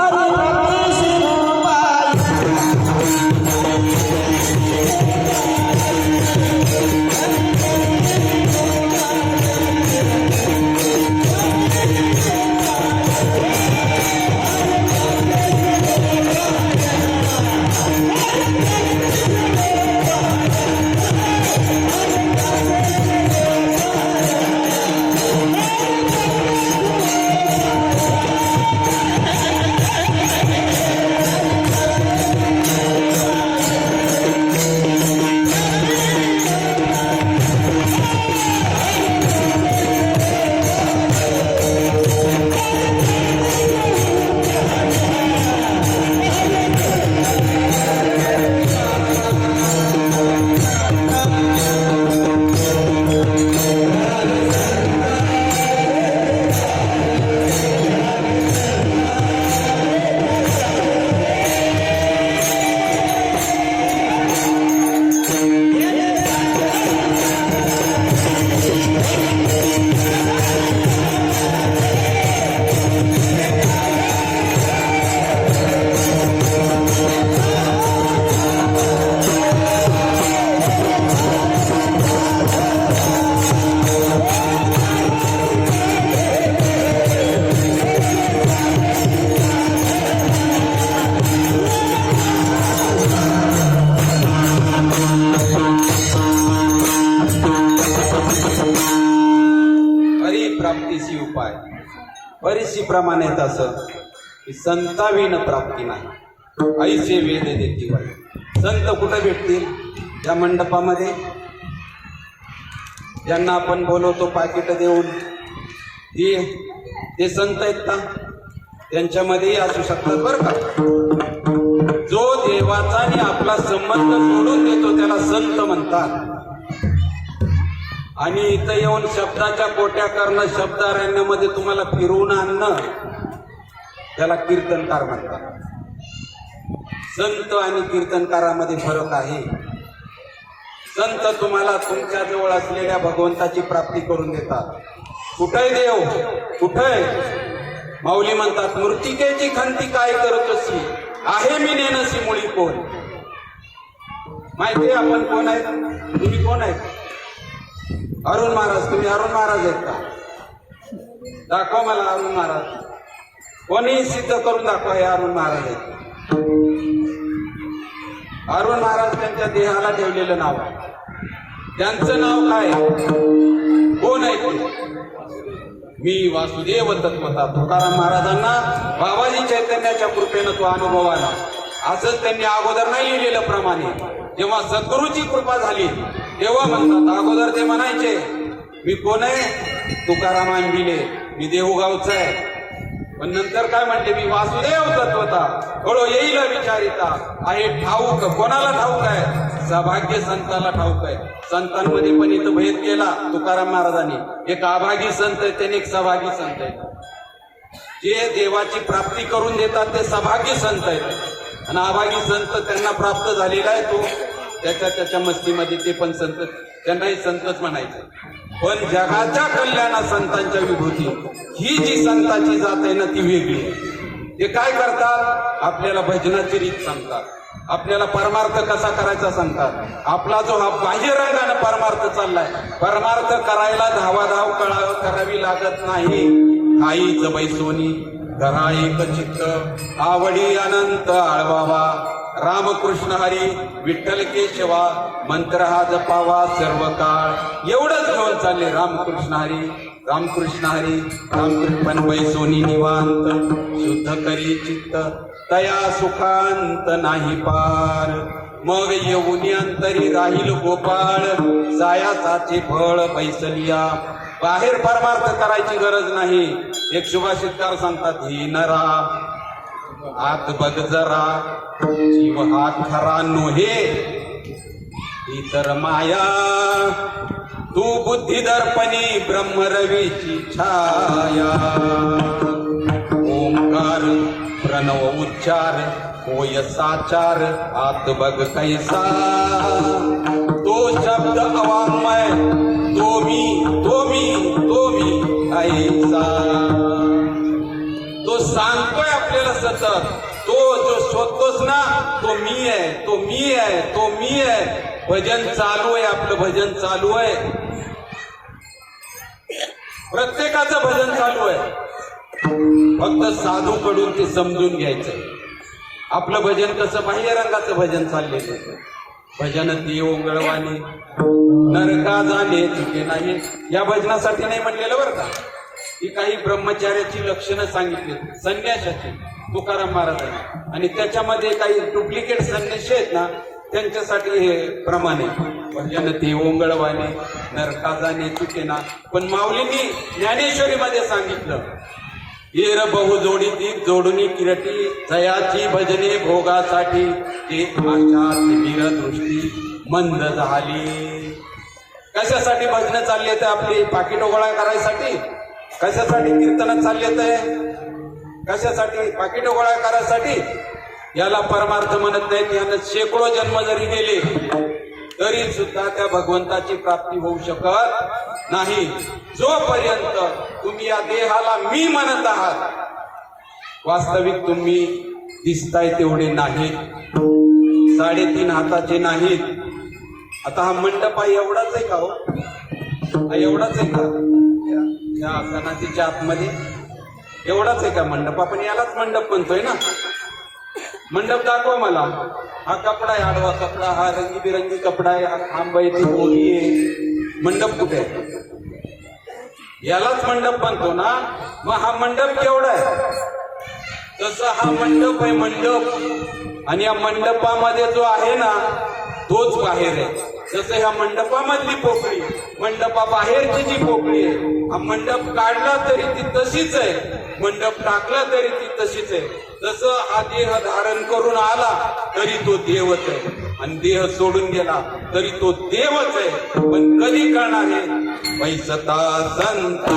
S1: प्राप्तीशी उपाय बरीचशी प्रमाणात असं की संताविन प्राप्ती नाही. ऐसे वेद देती वाई. संत कुठे भेटतील? त्या मंडपामध्ये ज्यांना आपण बोलवतो पाकिट देऊन ते संत आहेत का? त्यांच्यामध्येही असू शकतात बरं का. जो देवाचा आणि आपला संबंध सोडून देतो त्याला संत म्हणतात. आणि इथं येऊन शब्दाच्या कोट्या करणं, शब्दारण्यामध्ये तुम्हाला फिरवून आणणं त्याला कीर्तनकार म्हणतात. संत आणि कीर्तनकारामध्ये फरक आहे. संत तुम्हाला तुमच्या जवळ असलेल्या भगवंताची प्राप्ती करून देतात. कुठे देव कुठे? माऊली म्हणतात मृत्तिकेची खंती काय करतोसी आहे मी नेनसी मुळी कोण. माहिती आपण कोण आहे? तुम्ही कोण आहे? अरुण महाराज. तुम्ही अरुण महाराज आहेत का? दाखवा मला अरुण महाराज. कोणी सिद्ध करून दाखवा हे अरुण महाराज आहेत. अरुण महाराज त्यांच्या देहाला ठेवलेलं नाव आहे. त्यांचं नाव काय? कोण आहे ते? मी वासुदेव तत्वता. तुकाराम महाराजांना बाबाजी चैतन्याच्या कृपेनं तो अनुभव आला. असंच त्यांनी अगोदर नाही लिहिलेलं प्रमाणे. जेव्हा सद्गुरूची कृपा झाली तेव्हा म्हणतात. अगोदर ते म्हणायचे मी कोण आहे? तुकाराम आंबिले, मी देहूगावचा आहे. पण नंतर काय म्हणते? मी वासुदेव तत्वता थोडं येईल विचारिता आहे ठाऊक. कोणाला ठाऊक आहे? सौभाग्य संताला ठाऊक आहे. संतांमध्ये पण इथं भेद केला तुकाराम महाराजांनी. एक अभागी संत आहे त्याने एक सौभागी संत आहे. जे देवाची प्राप्ती करून देतात ते सौभाग्य संत आहेत आणि अभागी संत त्यांना प्राप्त झालेला आहे तो त्याच्या मस्तीमध्ये ते पण संत, त्यांनाही संतच म्हणायचं. पण जगाच्या कल्याणा संतांच्या विभूती ही जी संतांची जात आहे ना ती वेगळी. ते काय करतात? आपल्याला भजनाची रीत सांगतात, आपल्याला परमार्थ कसा करायचा सांगतात. आपला जो हा बाह्यरंगाने परमार्थ चाललाय, परमार्थ करायला धावाधाव करावी लागत नाही. आई जबै सोनी करा एक चित्त आवडी अनंत आळवावा. रामकृष्ण हरी विठ्ठल केशवा मंत्र हा जपावा सर्व काळ. एवढंच घेऊन चालले रामकृष्ण हरी रामकृष्ण हरी रामकृष्ण. पण वैसोनी निवांत शुद्ध करी चित्त तया सुखांत नाही पार. मग येऊनी अंतरी राहील गोपाळ सायासाचे फळ बैसलिया. बाहेर परमार्थ करायची गरज नाही. एक सुभाषितकार सांगतात ही नरा आत बघ जरा जीव हात खरा नोहे ही तर माया तू बुद्धी दर्पणी ब्रह्मरवीची छाया ओंकार प्रणव उच्चार होय साचार आत बघ कैसा तो शब्द अवाङ्मय तो मी ऐसा तो सांगतोय आपल्याला सतत तो जो शोधतोस ना तो मी आहे भजन चालू आहे आपलं भजन चालू आहे प्रत्येकाचं भजन चालू आहे फक्त साधूकडून ते समजून घ्यायचंय आपलं भजन कसं बाह्य रंगाचं भजन चाललेलं भजन ती ओंगळवाणी नरका जाणे चुके नाही या भजनासाठी नाही म्हणलेलं बरं का ही काही ब्रह्मचार्याची लक्षणं सांगितली संन्यासाची तुकाराम महाराजांनी आणि त्याच्यामध्ये काही डुप्लिकेट संन्यासी आहेत ना त्यांच्यासाठी हे प्रमाण आहे भजन ती ओंगळवाणी नरका जाणे चुके ना पण माऊलींनी ज्ञानेश्वरीमध्ये सांगितलं येर बहु जोडी जोडुनी किरटी जयाची भजने भोगासाठी ते आशा तिमिर दृष्टी मंद झाली कशासाठी भजन चालली ते आपली पाकिट गोळा करायसाठी कशासाठी कीर्तन चालले ते कशासाठी पाकिट गोळा करायसाठी याला परमार्थ म्हणत नाहीत यानं शेकडो जन्म जरी गेले तरी सुद्धा त्या भगवंताची प्राप्ती होऊ शकत नाही जोपर्यंत तुम्ही या देहाला मी म्हणत आहात वास्तविक तुम्ही दिसताय तेवढे नाहीत 3.5 हाताचे नाहीत आता हा मंडप आहे एवढाच आहे का हो हा एवढाच आहे का या आसनाच्या आतमध्ये एवढाच आहे का मंडप आपण यालाच मंडप म्हणतोय ना मंडप दाखवा मला हा कपडा आहे आडवा कपडा हा रंगीबिरंगी कपडा आहे हा खांब आहे ती बोली आहे मंडप कुठे आहे यालाच मंडप म्हणतो ना मग हा मंडप केवढा आहे तसं हा मंडप आहे मंडप आणि या मंडपामध्ये जो आहे ना तोच बाहेर आहे जसं ह्या मंडपामधली पोकळी मंडपाबाहेरची जी पोकळी आहे हा मंडप काढला तरी ती तशीच आहे मंडप टाकला तरी ती तशीच आहे जसं हा देह धारण करून आला तरी तो देवच आहे आणि देह सोडून गेला तरी तो देवच आहे पण कधी कळणार आहे पैसता संत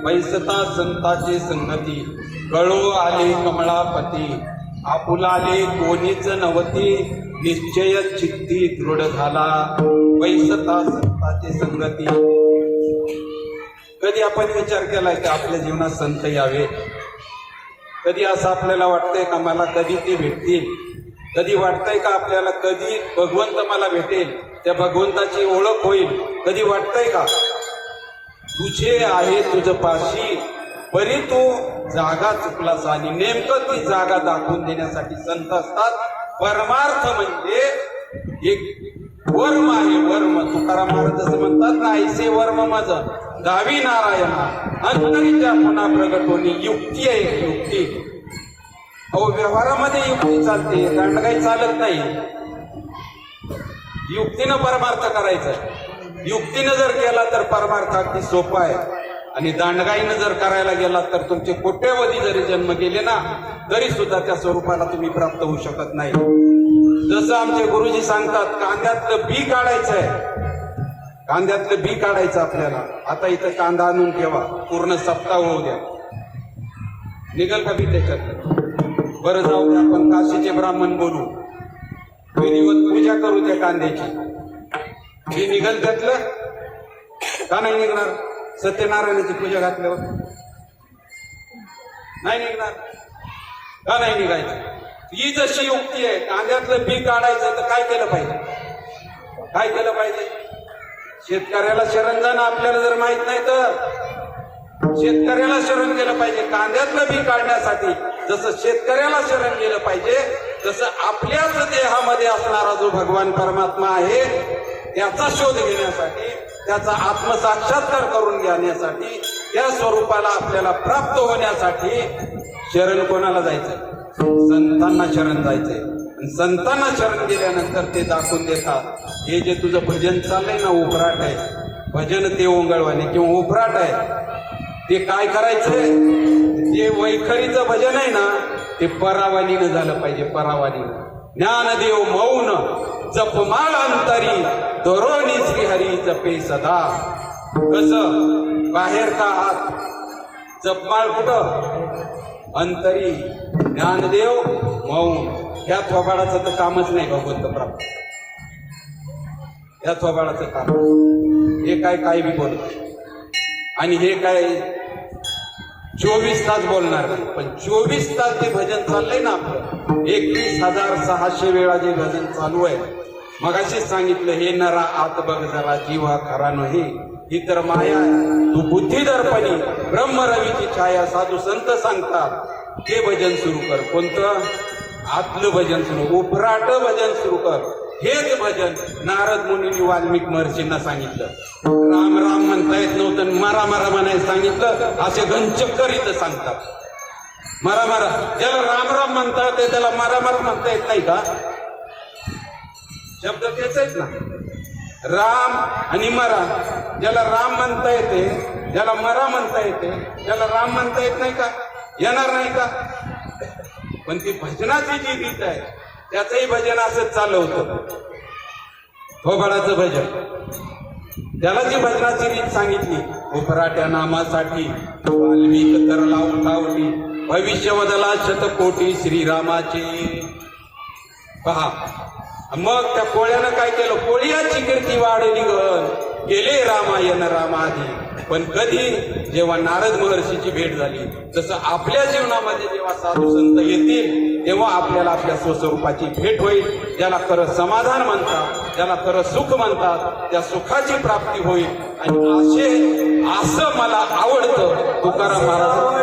S1: पैसता संताची संगती कळो आले कमळापती आपुलाले कोणीच नवती निश्चय चित्ती दृढ झाला पैसता संताची संगती कधी आपण विचार केलाय की आपल्या जीवनात संत यावे कधी असं आपल्याला वाटतंय का मला कधी ते भेटतील कधी वाटतंय का आपल्याला कधी भगवंत मला भेटेल त्या भगवंताची ओळख होईल कधी वाटतंय का तुझे आहे तुझ पाशी परी तू जागा चुकलास आणि नेमकं ती जागा दाखवून देण्यासाठी संत असतात परमार्थ म्हणजे एक वर्म आहे वर्म तुकाराम महाराज जसं म्हणतात ना ऐसे वर्म माझं गावी नारायणा अंतरीच्या पुन्हा प्रगट होणे युक्ती आहे युक्ती अहो व्यवहारामध्ये युक्ती चालते, दांडगाई चालत नाही. युक्तीनं परमार्थ करायचा. युक्तीनं जर केला तर परमार्थ अगदी सोपा आहे, आणि दांडगाईनं जर करायला गेला तर तुमचे कोट्यवधी जरी जन्म गेले ना तरी सुद्धा त्या स्वरूपाला तुम्ही प्राप्त होऊ शकत नाही. जसं आमचे गुरुजी सांगतात, कांद्यातलं बी काढायचंय, कांद्यातलं बी काढायचं आपल्याला. आता इथं कांदा आणून ठेवा, पूर्ण सप्ताह होऊ द्या, निघल का बी त्याच्यात? बरं जाऊ द्या, आपण काशीचे ब्राह्मण बोलू, विधिवत पूजा करू त्या कांद्याची. बी निघल त्यातलं का नाही निघणार? सत्यनारायणाची पूजा घातल्यावर नाही निघणार का? नाही निघायचं. ही जशी युक्ती आहे, कांद्यातलं बी काढायचं तर काय केलं पाहिजे? काय केलं पाहिजे? शेतकऱ्याला शरण जाणं आपल्याला जर माहित नाही तर शेतकऱ्याला शरण गेलं पाहिजे. कांद्यातलं बी काढण्यासाठी जसं शेतकऱ्याला शरण गेलं पाहिजे, तसं आपल्याच देहामध्ये असणारा जो भगवान परमात्मा आहे त्याचा शोध घेण्यासाठी, त्याचा आत्मसाक्षात्कार करून घेण्यासाठी, त्या स्वरूपाला आपल्याला प्राप्त होण्यासाठी शरण कोणाला जायचंय? संतांना शरण जायचंय. संतांना शरण गेल्यानंतर ते दाखवून देतात, हे जे तुझं भजन चाललंय ना, उपराट आहे भजन, ते ओंगळवाने किंवा उपराट आहे, ते काय करायचंय? जे वैखरीचं भजन आहे ना ते परावानीनं झालं पाहिजे. परावानीनं. ज्ञानदेव मौन जपमाळ अंतरी, दरोनी श्रीहरी जपे सदा. कसं? बाहेर का हात, जपमाळ कुठं? अंतरी. ज्ञानदेव मौन. ह्या थोबाडाचं तर कामच नाही भगवंत प्राप्त. ह्या थोबाडाचं काम हे काय बी बोलत, आणि हे काय 24 तास बोलणार नाही. पण 24 तास जे भजन चाललंय ना आपलं, 21,600 वेळा जे भजन चालू आहे, मगाशीच सांगितलं, हे नरा आत बघ जरा जीवा खरा नाही, ही तर माया तू बुद्धी दर्पणी, ब्रह्मरवीची छाया. साधू संत सांगतात हे भजन सुरू कर. कोणतं? आतलं भजन सुरू, उपराट भजन सुरू कर. हेच भजन नारद मुनींनी वाल्मिक महर्षींना सांगितलं. राम राम म्हणता येत नव्हतं, मारा मारा म्हणायला सांगितलं. असे गंचक्कर इथं सांगतात, मारा मारा. ज्याला राम राम म्हणता येते त्याला मारा मारा म्हणता येत नाही का? शब्द तेच आहेत ना, राम आणि मरा. ज्याला राम म्हणता येते, ज्याला मरा म्हणता येते, त्याला राम म्हणता येत नाही का? येणार नाही का? पण ती भजनाची जी रीत आहे त्याचंही भजन असंच चाललं होतं, थोबाडाचं भजन. त्याला जी भजनाची रीत सांगितली, उपराट्या नामासाठी वाल्मिक तरला उठावली, भविष्य बदला शतकोटी श्रीरामाचे. पहा, मग त्या कोळ्यानं काय केलं? कोळ्याची कीर्ती वाढली गेले रामायण रामाधी. पण कधी? जेव्हा नारद महर्षीची भेट झाली. जसं आपल्या जीवनामध्ये जेव्हा साधू संत येतील तेव्हा आपल्याला आपल्या स्वस्वरूपाची भेट होईल. ज्याला खरं समाधान म्हणतात, ज्याला खरं सुख म्हणतात, त्या सुखाची प्राप्ती होईल. आणि असं मला आवडतं तुकाराम महाराज.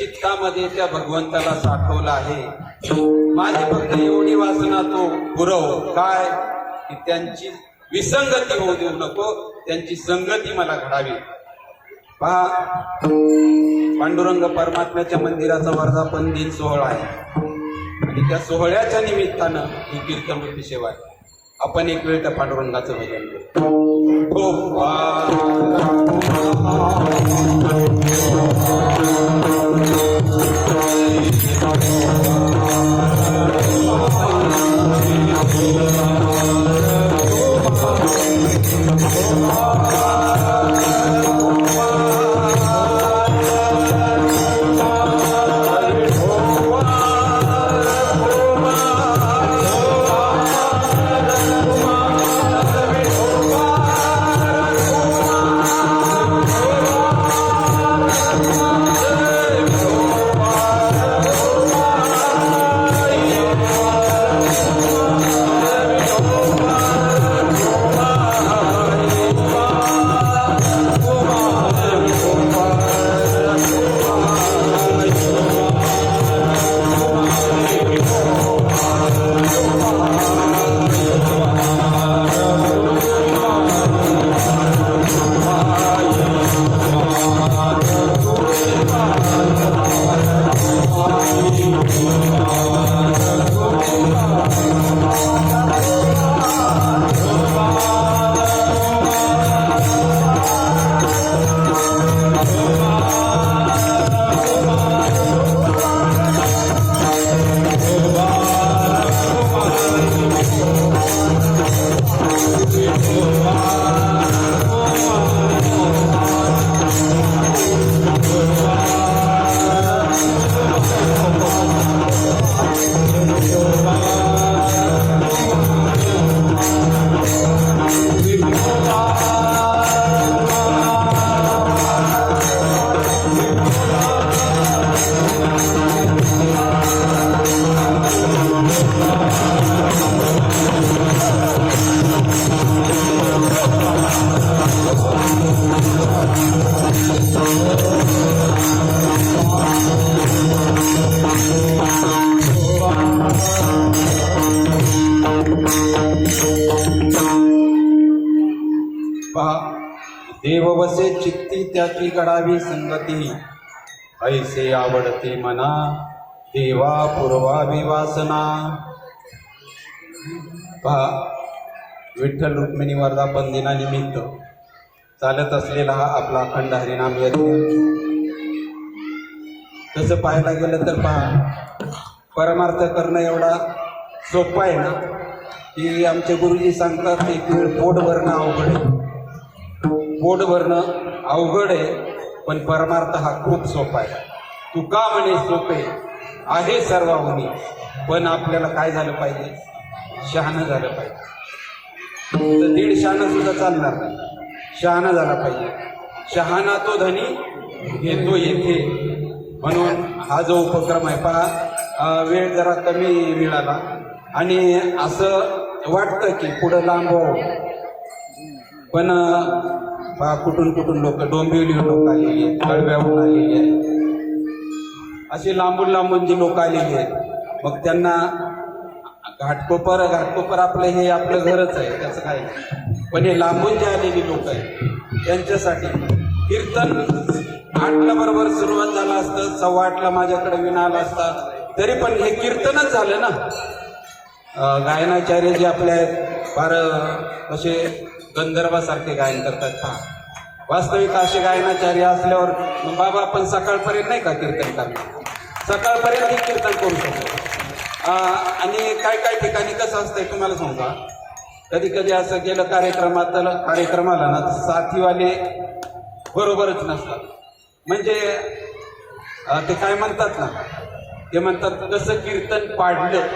S1: चित्तामध्ये त्या भगवंताला साठवलं आहे. माझी फक्त एवढी वासना तो पुरव काय की त्यांची विसंगती होऊ देऊ नको, त्यांची संगती मला घडावी. पहा, पांडुरंग परमात्म्याच्या मंदिराचा वर्धापन दिन सोहळा आहे आणि त्या सोहळ्याच्या निमित्तानं ही कीर्तनवृत्ती सेवा आहे. आपण एक वेळ त्या पांडुरंगाचं भजन करू. पहा, देव वसे चित्ती त्याची घडावी संगती, ऐसे आवडते मना देवा पूर्वावी वासना. पहा, विठ्ठल रुक्मिणी वर्धापन दिनानिमित्त चालत असलेला हा आपला अखंड हरिनाम यज्ञ. तसं पाहायला गेलं तर पहा, परमार्थ करणं एवढा सोपं आहे ना की आमचे गुरुजी सांगतात एक वेळ पोट भरणं अवघड आहे. पोट भरणं अवघड आहे पण परमार्थ हा खूप सोपा आहे. तुका म्हणे सोपे आहे सर्वाहुनी, पण आपल्याला काय झालं पाहिजे, शहाणं झालं पाहिजे. तर दीड शहाणं सुद्धा चालणार नाही, शहाणा झाला पाहिजे. शहाणा तो धनी घेतो येथे. म्हणून हा जो उपक्रम आहे पहा, वेळ जरा कमी मिळाला आणि असं वाटतं की पुढं लांबवावं, पण पहा कुठून कुठून लोक, डोंबिवली लोक आलेली आहेत, कळव्याहून आलेली आहेत, असे लांबून लांबून जी लोक आलेली आहेत. मग त्यांना घाटकोपर आपलं हे आपलं घरच आहे, त्याचं काय. पण हे लांबून जे आलेली लोक आहेत त्यांच्यासाठी कीर्तन 8ला बरोबर सुरुवात झाला असतं, 8:15ला माझ्याकडे विना आला असता, तरी पण हे कीर्तनच झालं ना. गायनाचार्य जे आपले आहेत फार असे गंधर्वासारखे गायन करतात. पहा, वास्तविक असे गायनाचार्य असल्यावर मग बाबा आपण सकाळपर्यंत नाही का कीर्तन करणार, सकाळपर्यंत कीर्तन करू शकतो. आणि काय काय ठिकाणी कसं असतंय तुम्हाला सांगा, कधी कधी असं गेलं कार्यक्रमाला ना साथीवाले बरोबरच नसतात. म्हणजे ते काय म्हणतात ना, ते म्हणतात कसं कीर्तन पाडलं.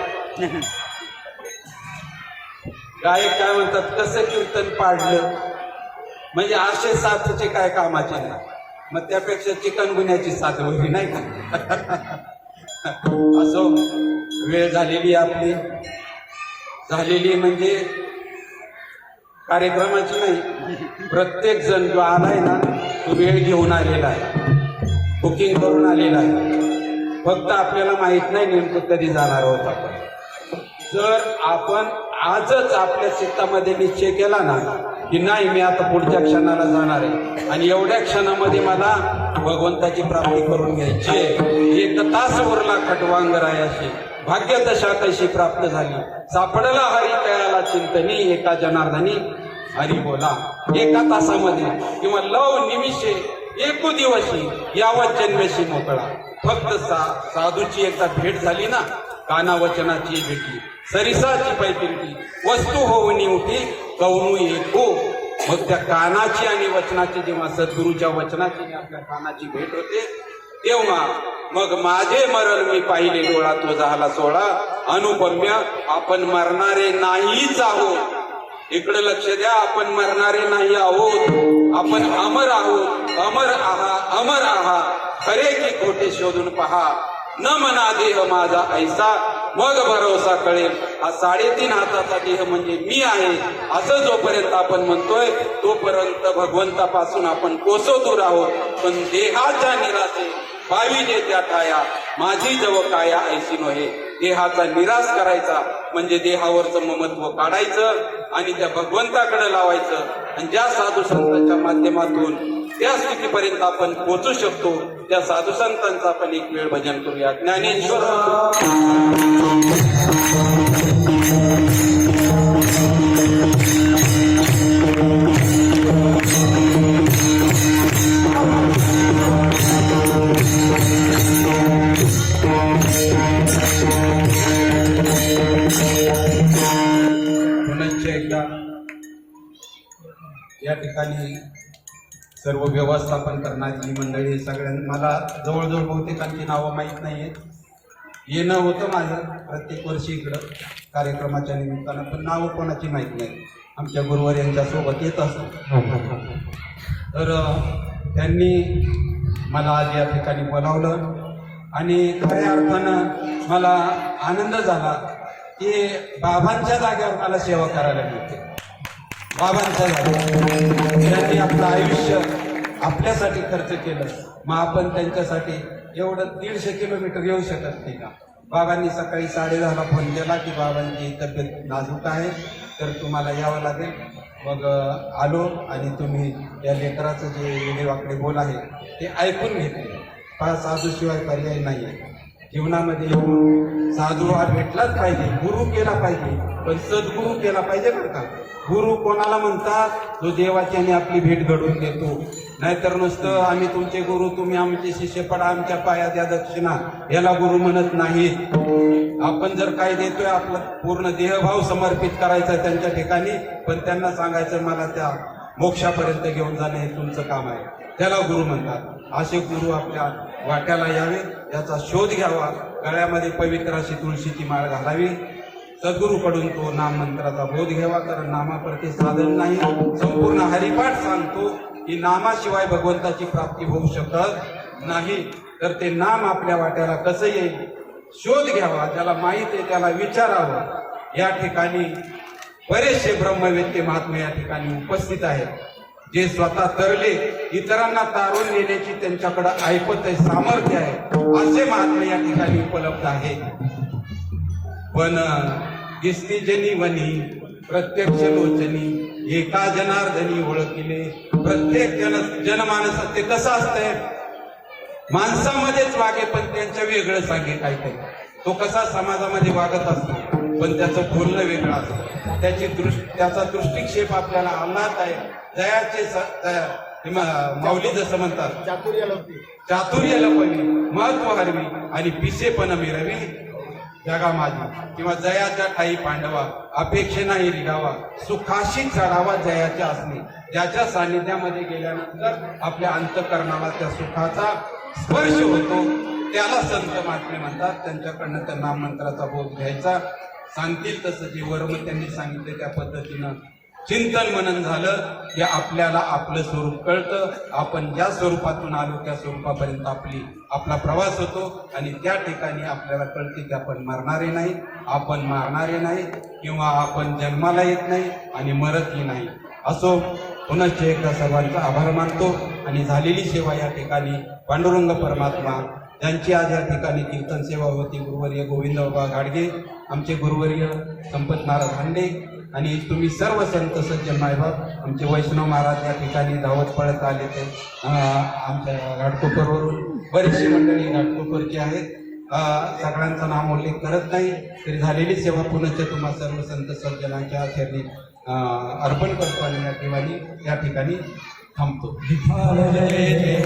S1: गायक काय म्हणतात कसं कीर्तन पाडलं, म्हणजे असे साथीचे काय कामाचे नाही. मग त्यापेक्षा चिकनगुन्याची साथ होती नाही का. असो, वेळ झालेली आपली, झालेली म्हणजे कार्यक्रमाची नाही, प्रत्येक जण जो आलाय ना तो वेळ घेऊन आलेला आहे. बुकिंग करून आलेला आहे. फक्त आपल्याला माहित नाही नेमकं कधी जाणार आहोत आपण. जर आपण आजच आपल्या चित्तामध्ये निश्चय केला ना की नाही मी आता पुढच्या क्षणाला जाणार आहे आणि एवढ्या क्षणामध्ये मला भगवंताची प्राप्ती करून घ्यायची आहे, एक तास उरला खटवांगरायाशी भाग्यदशा कशी प्राप्त झाली, सापडला हरी कयाला चिंतनी एका जनार्दनी हरी बोला. एका तासामध्ये किंवा लव निमिषे एकू दिवशी यावत जन्मेशी मोकळा. फक्त साधूची एकदा भेट झाली ना, काना वचनाची भेटी सरिसाची पैकिरटी वस्तू होऊनी उठी कवनू एकू. मग त्या कानाची आणि वचनाची जेव्हा सद्गुरूच्या वचनाची आणि आपल्या कानाची भेट होते तेव्हा मग माझे मरण मी पाहिले डोळा तो झाला सोळा. अनुपम्य आपण मरणारे नाहीच आहोत. इकडे लक्ष द्या, आपण मरणारे नाही आहोत, आपण अमर आहोत. अमर आहा खरे की खोटे शोधून पहा. न मना देह माझा ऐसा मग भरोसा कळेल. हा 3.5 हाताचा देह म्हणजे मी आहे असं जोपर्यंत आपण म्हणतोय तोपर्यंत भगवंतापासून आपण कोसो दूर आहोत. पण देहाच्या निराशे पाविजे त्या ठाया माझी जव काया ऐसी नव्हे. देहाचा निराश करायचा म्हणजे देहावरचं ममत्व काढायचं आणि त्या भगवंताकडे लावायचं. आणि ज्या साधू संतांच्या माध्यमातून त्या स्थितीपर्यंत आपण पोहोचू शकतो त्या साधू संतांचं आपण एक वेळ भजन करूया. ज्ञानेश्वर पुनश्च एकदा या ठिकाणी सर्व व्यवस्थापन करणारी मंडळी सगळ्यांनी मला जवळजवळ बहुतेकांची नावं माहीत नाहीयेत. येणं होतं माझं प्रत्येक वर्षी इकडं कार्यक्रमाच्या निमित्तानं, पण नावं कोणाची माहीत नाही. आमच्या गुरुवर यांच्यासोबत येत असतो. तर त्यांनी मला आज या ठिकाणी बोलावलं आणि खऱ्या अर्थानं मला आनंद झाला की बाबांच्या जागेवर मला सेवा करायला मिळते. बाबांच्या जागेवर त्यांनी आपलं आयुष्य आपल्यासाठी खर्च केलं, मग आपण त्यांच्यासाठी एवढं 150 किलोमीटर येऊ शकत नाही का? बाबांनी सकाळी 10:30ला फोन केला की बाबांची तब्येत नाजूक आहे तर तुम्हाला यावं लागेल. मग आलो आणि तुम्ही या लेकराचं जे वेडेवाकडे बोल आहे ते ऐकून घेतले. साधूशिवाय पर्याय नाही आहे जीवनामध्ये. येऊन साधू हा भेटलाच पाहिजे, गुरु केला पाहिजे, पण सद्गुरू केला पाहिजे बरं का. गुरु कोणाला म्हणतात? जो देवाची आणि आपली भेट घडवून देतो. नाहीतर नुसतं आम्ही तुमचे गुरु तुम्ही आमचे शिष्य पडा आमच्या पायात या दक्षिणा, याला गुरु म्हणत नाहीत. आपण जर काय देतोय आपला पूर्ण देहभाव समर्पित करायचा त्यांच्या ठिकाणी, पण त्यांना सांगायचं मला त्या मोक्षापर्यंत घेऊन जाणं हे तुमचं काम आहे, त्याला गुरु म्हणतात. असे गुरु आपल्या वाट्याला यावे, याचा शोध घ्यावा, गळ्यामध्ये पवित्र अशी तुळशीची माळ घालावी, सद्गुरूकडून तो नाम मंत्राचा बोध घ्यावा. कारण नामाप्रती साधन नाही. संपूर्ण हरिपाठ सांगतो की नामाशिवाय भगवंताची प्राप्ती होऊ शकत नाही. तर ते नाम आपल्या वाट्याला कसं येईल शोध घ्यावा, ज्याला माहित आहे त्याला विचारावं. या ठिकाणी बरेचसे ब्रह्मवेत्ते महात्मे या ठिकाणी उपस्थित आहेत, जे स्वतः तरले इतरांना तारून नेण्याची त्यांच्याकडे ऐपत आहे, सामर्थ्य आहे, असे महात्मे या ठिकाणी उपलब्ध आहेत. पण दिसती जनी वनी प्रत्यक्ष लोचनी एका जनार्दनी ओळखिले. प्रत्येक जनमानसात ते कसं असतंय, माणसामध्येच वागे पण त्यांच्या वेगळं सांगे काहीतरी. तो कसा समाजामध्ये वागत असतो पण त्याचं बोलणं वेगळं असतं, त्याचा दृष्टिक्षेप आपल्याला अंगात आहे. जयाचे माऊली जसं म्हणतात चातुर्य लपवी महत्व हरवी आणि पिसेपण मिरवी जगा माझी. किंवा जयाच्या ठाई पांडवा अपेक्षे नाही रिगावा, सुखाशी चढावा जयाच्या असणे. ज्याच्या सानिध्यामध्ये गेल्यानंतर आपल्या अंतःकरणाला त्या सुखाचा स्पर्श होतो त्याला संत महात्मे म्हणतात. त्यांच्याकडनं त्या नाम मंत्राचा बोध घ्यायचा. सांगतील तसं जे वर्म त्यांनी सांगितले त्या पद्धतीनं चिंतन मनन झालं की आपल्याला आपलं स्वरूप कळतं. आपण ज्या स्वरूपातून आलो त्या स्वरूपापर्यंत आपला प्रवास होतो आणि त्या ठिकाणी आपल्याला कळते की आपण मरणारे नाही, आपण मारणारे नाही, किंवा आपण जन्माला येत नाही आणि मरतही नाही. असो, पुनश्च एकदा सर्वांचा आभार मानतो. आणि झालेली सेवा या ठिकाणी पांडुरंग परमात्मा ज्यांची आज या ठिकाणी कीर्तन सेवा होती, गुरुवर्य गोविंदबाबा घाडगे, आमचे गुरुवर्य संपत महाराज हांडे आणि तुम्ही सर्व संत सज्जन मायबाप, आमचे वैष्णव महाराज या ठिकाणी धावत पळत आले ते आमच्या घाटकोपरवरून बरीचशी मंडळी घाटकोपरची आहेत. सगळ्यांचा नाम उल्लेख करत नाही तरी झालेली सेवा पुनश्च तुम्हा सर्व संत सज्जनांच्या चरणी अर्पण करतो आणि या ठिकाणी थांबतो.
S2: जय